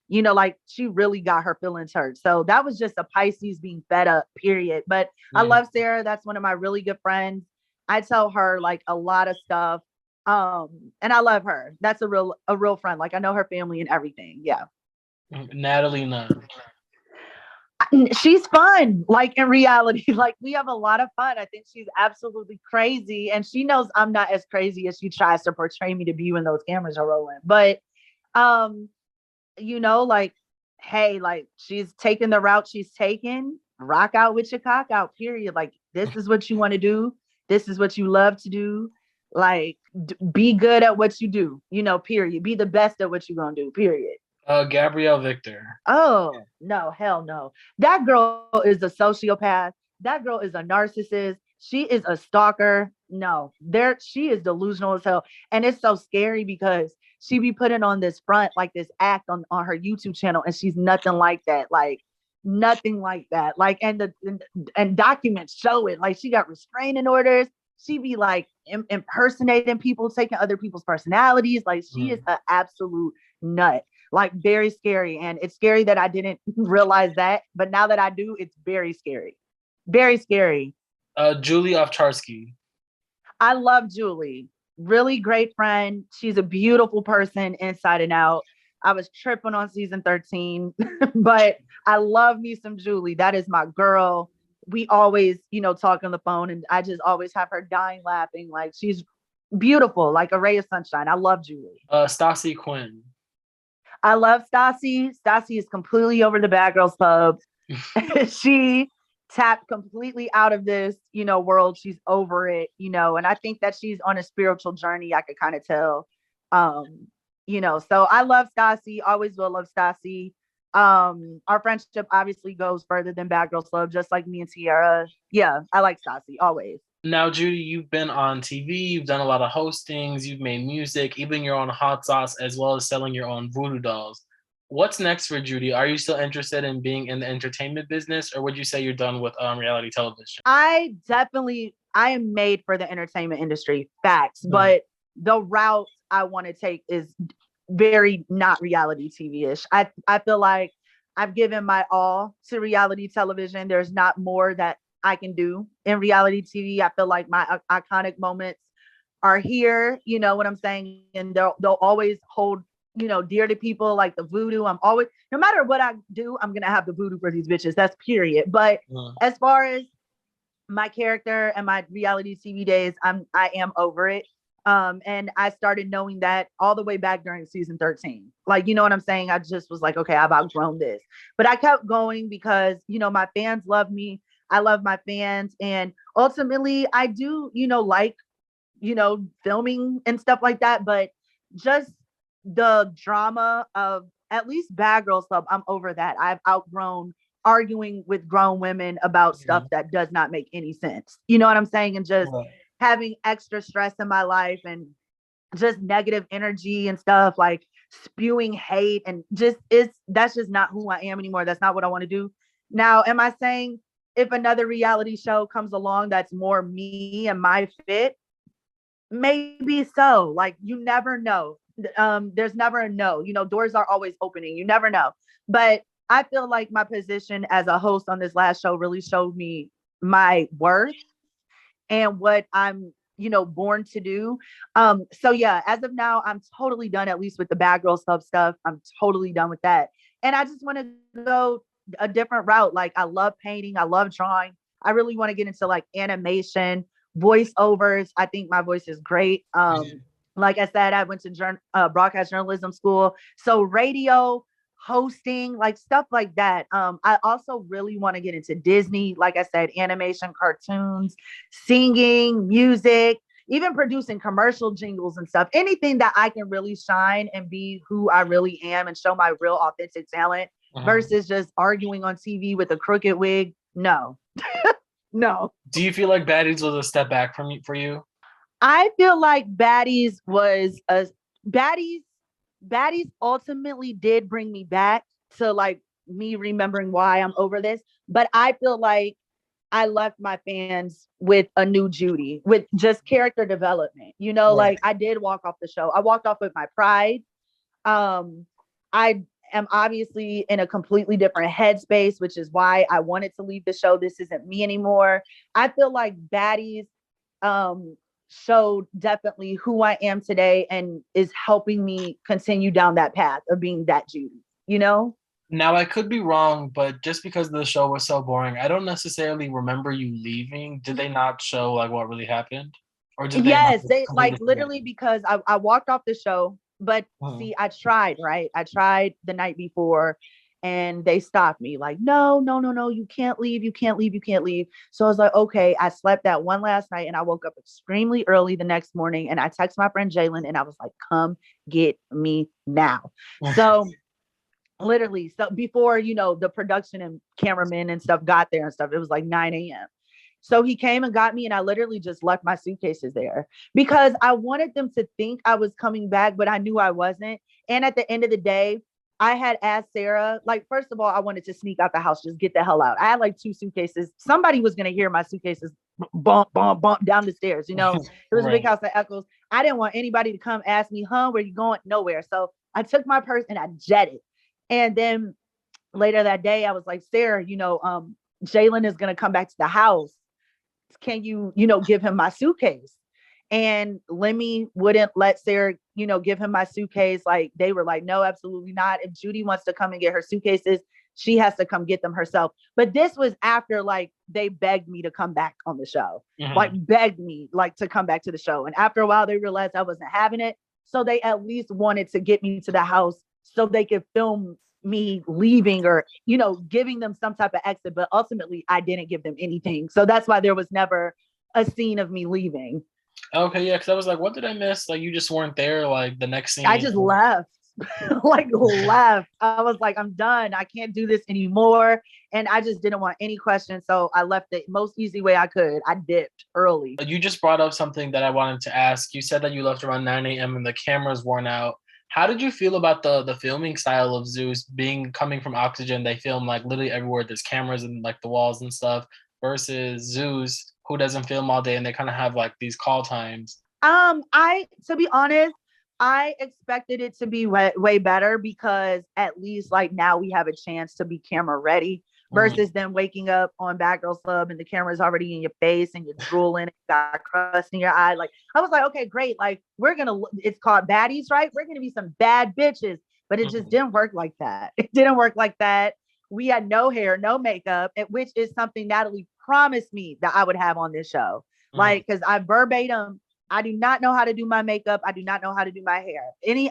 You know, like she really got her feelings hurt. So that was just a Pisces being fed up, period. But I love Sarah. That's one of my really good friends. I tell her like a lot of stuff. And I love her. That's a real friend. Like I know her family and everything. Yeah. Natalie Nunn. She's fun, like in reality. Like we have a lot of fun. I think she's absolutely crazy, and she knows I'm not as crazy as she tries to portray me to be when those cameras are rolling. But you know, like, hey, like she's taking the route she's taken. Rock out with your cock out, period. Like this is what you want to do. This is what you love to do. Like be good at what you do, you know, period. Be the best at what you're gonna do, period. Gabrielle Victor. Oh, no, hell no. That girl is a sociopath. That girl is a narcissist. She is a stalker. No, she is delusional as hell. And it's so scary because she be putting on this front, like this act on her YouTube channel, and she's nothing like that. Like nothing like that. Like, and documents show it. Like she got restraining orders. She be like impersonating people, taking other people's personalities. Like she is an absolute nut. Like very scary. And it's scary that I didn't realize that. But now that I do, it's very scary. Very scary. Julie Ovcharsky. I love Julie. Really great friend. She's a beautiful person inside and out. I was tripping on season 13, but I love me some Julie. That is my girl. We always, you know, talk on the phone and I just always have her dying laughing. Like she's beautiful, like a ray of sunshine. I love Julie. Stassi Quinn. I love Stassi. Stassi is completely over the Bad Girls Club. She tapped completely out of this, you know, world. She's over it, you know, and I think that she's on a spiritual journey. I could kind of tell, you know, so I love Stassi. Always will love Stassi. Our friendship obviously goes further than Bad Girls Club, just like me and Tiara. Yeah, I like Stassi always. Now, Judi, you've been on TV, you've done a lot of hostings, you've made music, even your own hot sauce, as well as selling your own voodoo dolls. What's next for Judi? Are you still interested in being in the entertainment business, or would you say you're done with reality television? I am made for the entertainment industry, facts. But the route I want to take is very not reality TV-ish. I feel like I've given my all to reality television. There's not more that I can do in reality TV. I feel like my iconic moments are here, you know what I'm saying? And they'll always hold, you know, dear to people, like the voodoo. I'm always, no matter what I do, I'm going to have the voodoo for these bitches. That's period. But as far as my character and my reality TV days, I am over it. And I started knowing that all the way back during season 13. Like, you know what I'm saying? I just was like, okay, I've outgrown this. But I kept going because, you know, my fans love me. I love my fans. And ultimately, I do, you know, like, you know, filming and stuff like that. But just the drama of at least Bad Girls Club, I'm over that. I've outgrown arguing with grown women about stuff that does not make any sense. You know what I'm saying? And just having extra stress in my life and just negative energy and stuff, like spewing hate and that's just not who I am anymore. That's not what I want to do. Now, am I saying if another reality show comes along that's more me and my fit, maybe so. Like you never know. There's never a no. You know, doors are always opening. You never know. But I feel like my position as a host on this last show really showed me my worth and what I'm, you know, born to do. So yeah, as of now, I'm totally done, at least with the Bad Girls Club stuff. I'm totally done with that. And I just want to go a different route. Like I love painting. I love drawing. I really want to get into like animation, voiceovers. I think my voice is great. Like I said, I went to broadcast journalism school. So radio, hosting, like stuff like that. I also really want to get into Disney, like I said, animation, cartoons, singing, music, even producing commercial jingles and stuff. Anything that I can really shine and be who I really am and show my real authentic talent versus just arguing on TV with a crooked wig. No. No. Do you feel like Baddies was a step back for you? I feel like Baddies was a Baddies ultimately did bring me back to like me remembering why I'm over this. But I feel like I left my fans with a new Judi, with just character development. You know, like I did walk off the show. I walked off with my pride. I am obviously in a completely different headspace, which is why I wanted to leave the show. This isn't me anymore. I feel like Baddies showed definitely who I am today and is helping me continue down that path of being that Judi, you know? Now, I could be wrong, but just because the show was so boring, I don't necessarily remember you leaving. Did they not show like what really happened? Or did they like literally because I walked off the show, but see, I tried, right? I tried the night before and they stopped me like, no, you can't leave. You can't leave. You can't leave. So I was like, okay, I slept that one last night and I woke up extremely early the next morning and I texted my friend Jalen and I was like, come get me now. So literally, so before, you know, the production and cameramen and stuff got there and stuff, it was like 9 a.m. So he came and got me and I literally just left my suitcases there because I wanted them to think I was coming back, but I knew I wasn't. And at the end of the day, I had asked Sarah, like, first of all, I wanted to sneak out the house, just get the hell out. I had like 2 suitcases. Somebody was going to hear my suitcases bump down the stairs. You know, it was a big house that echoes. I didn't want anybody to come ask me, where you going? Nowhere. So I took my purse and I jetted. And then later that day, I was like, Sarah, you know, Jalen is going to come back to the house. Can you, you know, give him my suitcase? And Lemmy wouldn't let Sarah, you know, give him my suitcase. Like they were like, no, absolutely not. If Judi wants to come and get her suitcases, she has to come get them herself. But this was after like they begged me to come back on the show, like begged me like to come back to the show. And after a while, they realized I wasn't having it. So they at least wanted to get me to the house so they could film me leaving or, you know, giving them some type of exit. But ultimately, I didn't give them anything. So that's why there was never a scene of me leaving. Okay, yeah, because I was like, what did I miss? Like, you just weren't there, like, the next scene. I just left. Like, left. I was like, I'm done. I can't do this anymore. And I just didn't want any questions. So I left the most easy way I could. I dipped early. You just brought up something that I wanted to ask. You said that you left around 9 a.m. and the camera's worn out. How did you feel about the filming style of Zeus coming from Oxygen? They film like literally everywhere. There's cameras and like the walls and stuff versus Zeus, who doesn't film all day and they kind of have like these call times. To be honest, I expected it to be way better because at least like now we have a chance to be camera ready versus them waking up on Bad Girls Club and the camera's already in your face and you're drooling and got crust in your eye. Like I was like, okay, great. Like it's called Baddies, right? We're gonna be some bad bitches, but it just didn't work like that. It didn't work like that. We had no hair, no makeup, which is something Natalie promised me that I would have on this show. Like, because I verbatim, I do not know how to do my makeup. I do not know how to do my hair. Any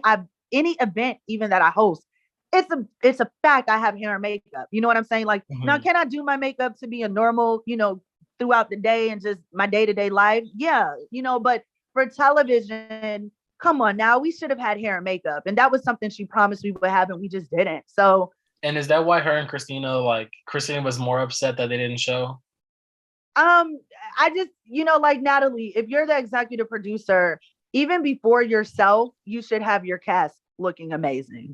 event even that I host, it's a fact I have hair and makeup. You know what I'm saying? Like, now can I do my makeup to be a normal, you know, throughout the day and just my day-to-day life? Yeah, you know, but for television, come on now, we should have had hair and makeup. And that was something she promised we would have and we just didn't. So and is that why her and Christina was more upset that they didn't show? I just, you know, like Natalie, if you're the executive producer, even before yourself, you should have your cast looking amazing.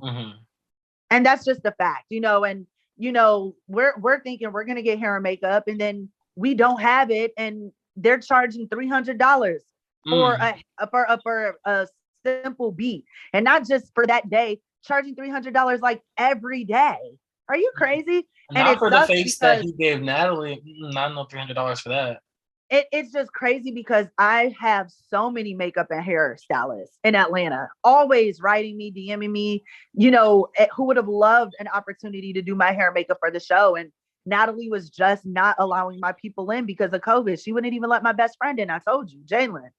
And that's just the fact, you know, and, you know, we're thinking we're going to get hair and makeup and then we don't have it. And they're charging $300 for a simple beat and not just for that day, charging $300 like every day. Are you crazy? Not for the face that he gave Natalie. Not no $300 for that. It's just crazy because I have so many makeup and hair stylists in Atlanta, always writing me, DMing me, you know, who would have loved an opportunity to do my hair and makeup for the show. And Natalie was just not allowing my people in because of COVID. She wouldn't even let my best friend in. I told you, Jalen.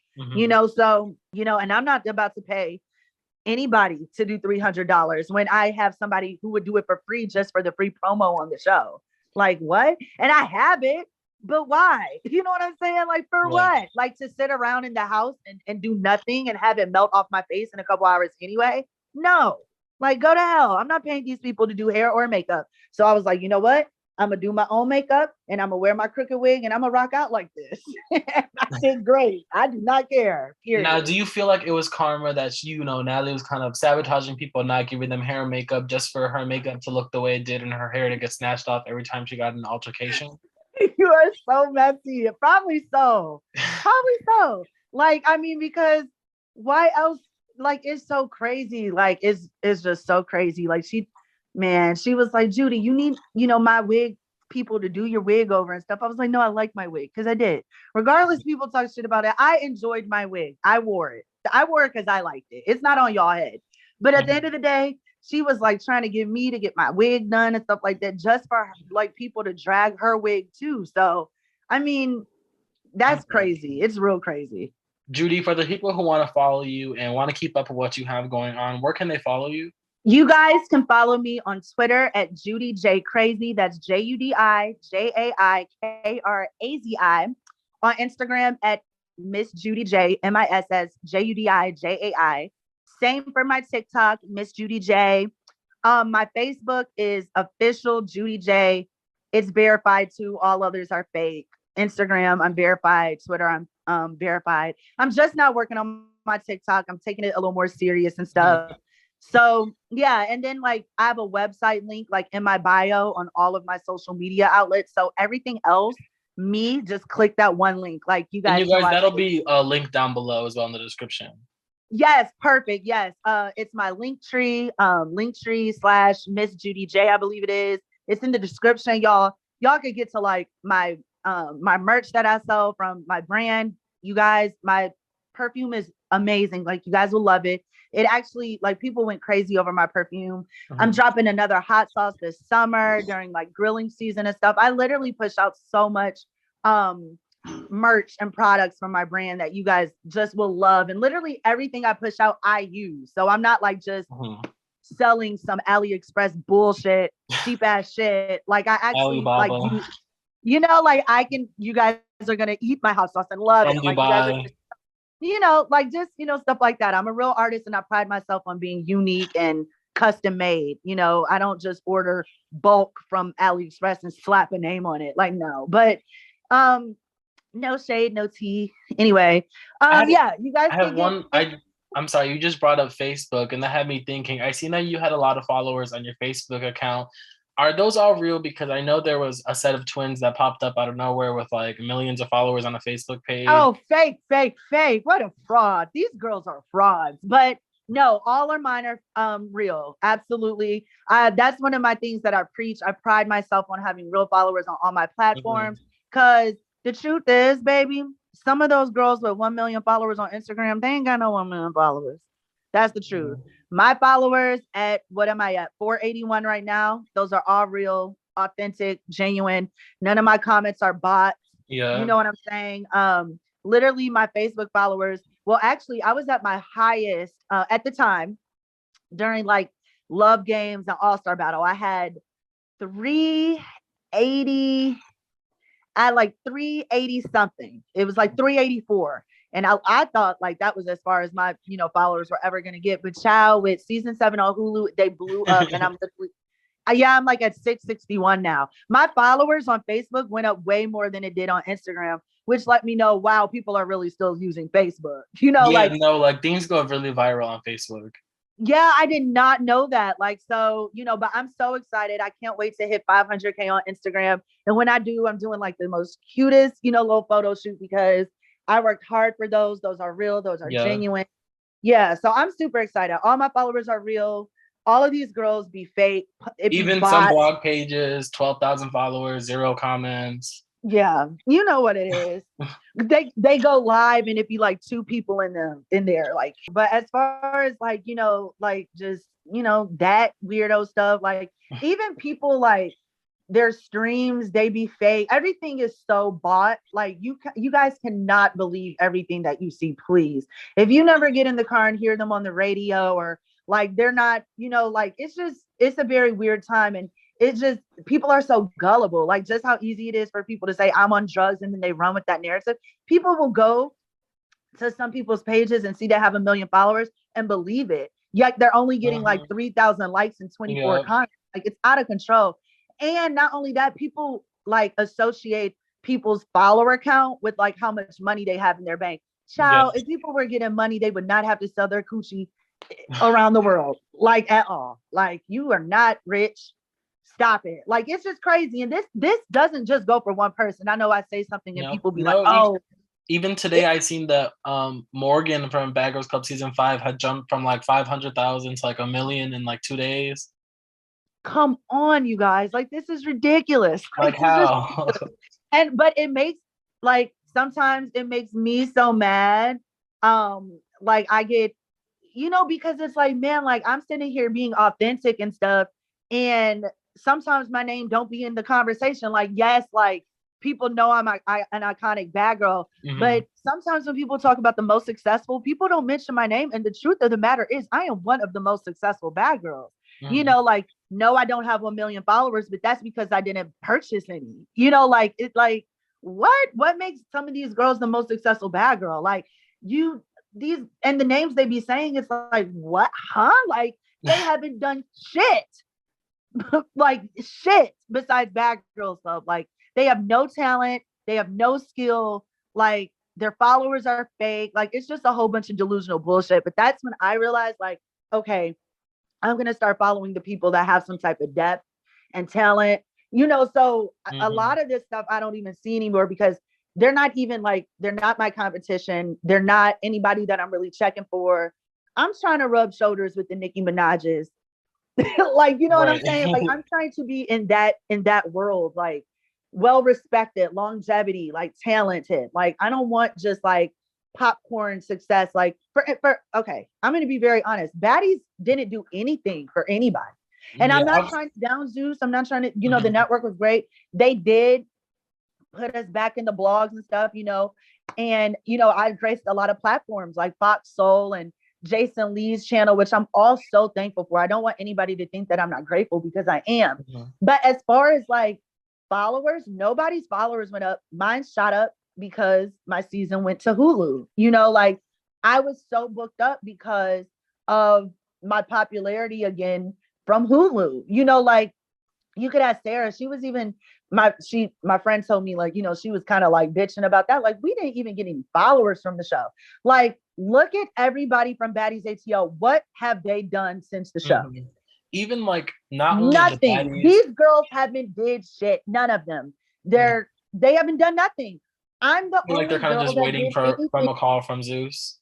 So, and I'm not about to pay anybody to do $300 when I have somebody who would do it for free just for the free promo on the show. Like, what? And I have it, but why? You know what I'm saying? Like, for what? Like, to sit around in the house and do nothing and have it melt off my face in a couple hours anyway? No. Like, go to hell. I'm not paying these people to do hair or makeup. So I was like, you know what? I'm gonna do my own makeup and I'm gonna wear my crooked wig and I'm gonna rock out like this. I did great. I do not care. Period. Now, do you feel like it was karma that Natalie was kind of sabotaging people, not giving them hair and makeup just for her makeup to look the way it did and her hair to get snatched off every time she got in an altercation? You are so messy. Probably so. Probably so. Like, I mean, because why else? Like, it's so crazy. Like, it's just so crazy. Like, she was like, Judi, you need, my wig people to do your wig over and stuff. I was like, no, I like my wig because I did. Regardless, people talk shit about it. I enjoyed my wig. I wore it. I wore it because I liked it. It's not on y'all head. But at the end of the day, she was like trying to get me to get my wig done and stuff like that, just for like people to drag her wig too. So, I mean, that's crazy. It's real crazy. Judi, for the people who want to follow you and want to keep up with what you have going on, where can they follow you? You guys can follow me on Twitter at Judi Jai Crazy. That's JudiJaiKrazi. On Instagram at Miss Judi J, MissJudiJai. Same for my TikTok, Miss Judi J. My Facebook is official Judi J. It's verified too. All others are fake. Instagram, I'm verified. Twitter, I'm verified. I'm just not working on my TikTok. I'm taking it a little more serious and stuff. So yeah, and then like I have a website link like in my bio on all of my social media outlets. So everything else, just click that one link. Like you guys, that'll be a link down below as well in the description. Yes, perfect. Yes. It's my Linktree / Miss Judi J, I believe it is. It's in the description, y'all. Y'all could get to like my merch that I sell from my brand. You guys, my perfume is amazing. Like you guys will love it. It actually, like, people went crazy over my perfume. I'm dropping another hot sauce this summer during like grilling season and stuff. I literally push out so much merch and products from my brand that you guys just will love. And literally everything I push out, I use. So I'm not like just selling some AliExpress bullshit, cheap ass shit. Like I actually like you guys are gonna eat my hot sauce and love it. Like you guys are stuff like that. I'm a real artist and I pride myself on being unique and custom made. I don't just order bulk from AliExpress and slap a name on it. Like, no, but no shade, no tea. Anyway, you guys. I have one. I'm sorry, you just brought up Facebook, and that had me thinking. I seen that you had a lot of followers on your Facebook account. Are those all real? Because I know there was a set of twins that popped up out of nowhere with like millions of followers on a Facebook page. Oh, fake. What a fraud. These girls are frauds. But no, all of mine are real. Absolutely. That's one of my things that I preach. I pride myself on having real followers on all my platforms because the truth is, baby, some of those girls with 1 million followers on Instagram, they ain't got no 1 million followers. That's the truth. My followers at, what am I at? 481 right now. Those are all real, authentic, genuine. None of my comments are bots. Yeah. You know what I'm saying? Literally my Facebook followers. Well, actually, I was at my highest at the time during like Love Games and All-Star Battle. I had 380. I had like 380 something. It was like 384. And I thought like that was as far as my, followers were ever going to get. But child, with season 7 on Hulu, they blew up. And I'm like at 661 now. My followers on Facebook went up way more than it did on Instagram, which let me know, wow, people are really still using Facebook. Things go really viral on Facebook. Yeah, I did not know that. Like, so, but I'm so excited. I can't wait to hit 500K on Instagram. And when I do, I'm doing like the most cutest, little photo shoot because I worked hard for those. Those are real. Those are genuine. Yeah. So I'm super excited. All my followers are real. All of these girls be fake. Even some blog pages, 12,000 followers, 0 comments. Yeah, you know what it is. They go live and it'd be like 2 people in there. Like, but as far as like, like just, that weirdo stuff, like even people like their streams, they be fake. Everything is so bought. Like you guys cannot believe everything that you see, please. If you never get in the car and hear them on the radio, or like they're not, like it's a very weird time. And it's just, people are so gullible. Like just how easy it is for people to say I'm on drugs and then they run with that narrative. People will go to some people's pages and see they have 1 million followers and believe it. Yet they're only getting like 3,000 likes and 24 comments. Like it's out of control. And not only that, people like associate people's follower count with like how much money they have in their bank. Child, if people were getting money, they would not have to sell their coochie around the world, like at all. Like you are not rich. Stop it. Like it's just crazy. And this doesn't just go for one person. I know I say something and people be like, oh. Even today, I seen that Morgan from Bad Girls Club season 5 had jumped from like 500,000 to like 1 million in like 2 days. Come on, you guys. Like, this is ridiculous. Like how? But it makes, like, sometimes it makes me so mad. Like I get, because it's like, man, like I'm sitting here being authentic and stuff. And sometimes my name don't be in the conversation. Like, yes, like people know I'm an iconic bad girl. Mm-hmm. But sometimes when people talk about the most successful, people don't mention my name. And the truth of the matter is I am one of the most successful bad girls. Mm-hmm. Like, no, I don't have 1 million followers, but that's because I didn't purchase any. Like it's like, what makes some of these girls the most successful bad girl? Like these and the names they be saying, it's like, what? Huh? Like they haven't done shit. Like shit besides bad girl stuff. Like they have no talent, they have no skill, like their followers are fake. Like it's just a whole bunch of delusional bullshit. But that's when I realized, like, okay, I'm going to start following the people that have some type of depth and talent, so a lot of this stuff I don't even see anymore because they're not even like, they're not my competition. They're not anybody that I'm really checking for. I'm trying to rub shoulders with the Nicki Minaj's. Like, what I'm saying? Like, I'm trying to be in that world, like well-respected, longevity, like talented. Like, I don't want just like popcorn success. Like for okay, I'm going to be very honest. Baddies didn't do anything for anybody. And I'm not trying to down Zeus. I'm not trying to, the network was great. They did put us back in the blogs and stuff, and, I graced a lot of platforms like Fox Soul and Jason Lee's channel, which I'm also thankful for. I don't want anybody to think that I'm not grateful because I am. But as far as like followers, nobody's followers went up. Mine shot up because my season went to Hulu. Like I was so booked up because of my popularity again from Hulu. Like you could ask Sarah. She was even my friend told me, like, she was kind of like bitching about that. Like we didn't even get any followers from the show. Like look at everybody from Baddies ATL. What have they done since the show? Even like not nothing. These girls haven't did shit. None of them. They haven't done nothing. I'm the only like they're kind of just waiting from a call from Zeus.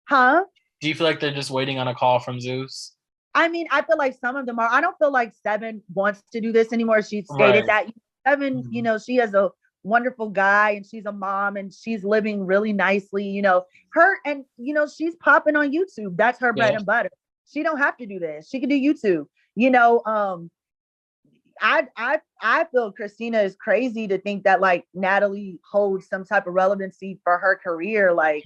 Huh? Do you feel like they're just waiting on a call from Zeus? I mean, I feel like some of them are. I don't feel like Seven wants to do this anymore. She stated that Seven, she has a wonderful guy and she's a mom and she's living really nicely, her and, she's popping on YouTube. That's her bread and butter. She don't have to do this. She can do YouTube, I feel Christina is crazy to think that like Natalie holds some type of relevancy for her career. Like,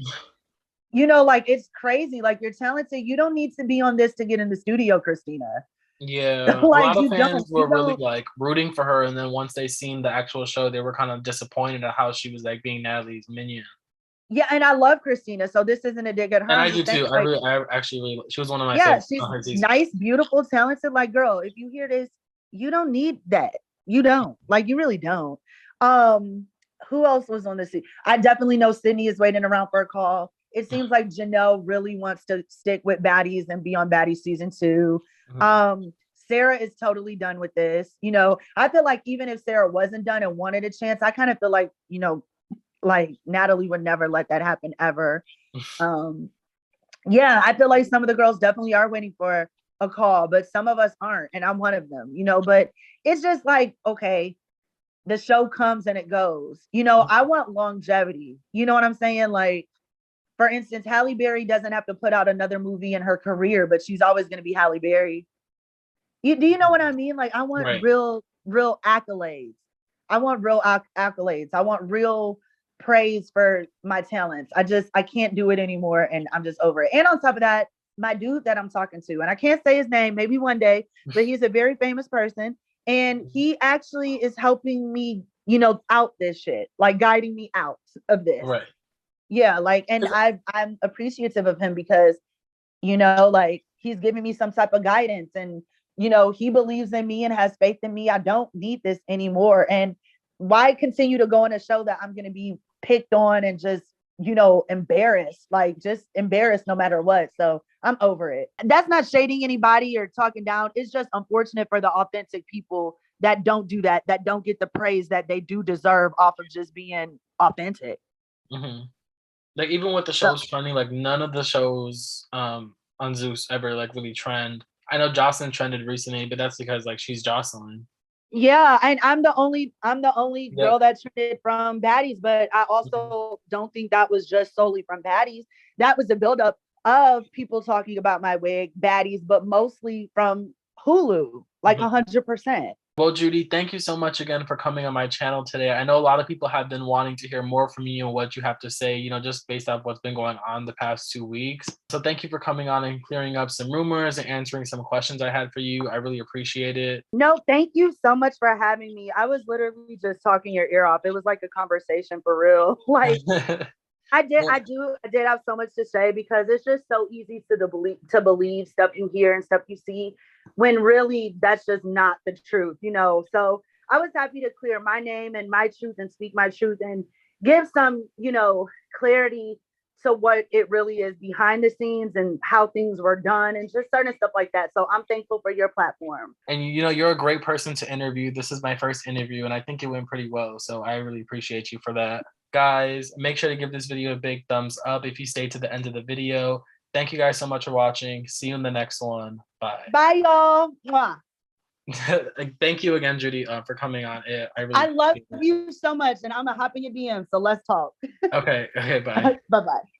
like it's crazy. Like you're talented. You don't need to be on this to get in the studio, Christina. Yeah. Like, a lot of fans were really like rooting for her. And then once they seen the actual show, they were kind of disappointed at how she was like being Natalie's minion. Yeah, and I love Christina, so this isn't a dig at her. And I do too. Like, I actually really, she was one of my favorites. Yeah, she's nice, beautiful, talented. Like, girl, if you hear this, you don't need that. You don't. Like, you really don't. Who else was on the scene? I definitely know Sidney is waiting around for a call. It seems like Janelle really wants to stick with Baddies and be on Baddies season 2. Sarah is totally done with this. I feel like even if Sarah wasn't done and wanted a chance, I kind of feel like, like Natalie would never let that happen ever. Yeah, I feel like some of the girls definitely are waiting for a call, but some of us aren't, and I'm one of them, but it's just like, okay, the show comes and it goes. I want longevity. You know what I'm saying? Like, for instance, Halle Berry doesn't have to put out another movie in her career, but she's always going to be Halle Berry. Do you know what I mean? Like, I want real real accolades. I want real accolades. I want real praise for my talents. I can't do it anymore, and I'm just over it. And on top of that, my dude that I'm talking to, and I can't say his name, maybe one day, but he's a very famous person, and he actually is helping me, out this shit, like guiding me out of this. Right. Yeah, like, and I'm appreciative of him because, like, he's giving me some type of guidance, and he believes in me and has faith in me. I don't need this anymore. And why continue to go on a show that I'm going to be picked on and just, embarrassed, like just embarrassed no matter what. So I'm over it. That's not shading anybody or talking down. It's just unfortunate for the authentic people that don't do that, that don't get the praise that they do deserve off of just being authentic. Mm-hmm. Like, even with the shows trending, like none of the shows on Zeus ever like really trend. I know Jocelyn trended recently, but that's because like she's Jocelyn. Yeah, and I'm the only girl that trended from Baddies, but I also don't think that was just solely from Baddies. That was a buildup of people talking about my wig, Baddies, but mostly from Hulu, like 100%. Well, Judi, thank you so much again for coming on my channel today. I know a lot of people have been wanting to hear more from you and what you have to say, just based off what's been going on the past 2 weeks. So thank you for coming on and clearing up some rumors and answering some questions I had for you. I really appreciate it. No, thank you so much for having me. I was literally just talking your ear off. It was like a conversation for real. Like, I did have so much to say because it's just so easy to believe stuff you hear and stuff you see when really that's just not the truth, So I was happy to clear my name and my truth and speak my truth and give some, clarity to what it really is behind the scenes and how things were done and just certain stuff like that. So I'm thankful for your platform. And you're a great person to interview. This is my first interview and I think it went pretty well. So I really appreciate you for that. Guys, make sure to give this video a big thumbs up if you stayed to the end of the video. Thank you guys so much for watching. See you in the next one. Bye. Bye, y'all. Mwah. Thank you again, Judi, for coming on. I love you so much, and I'm gonna hop in your DM. So let's talk. Okay. Bye. Bye-bye.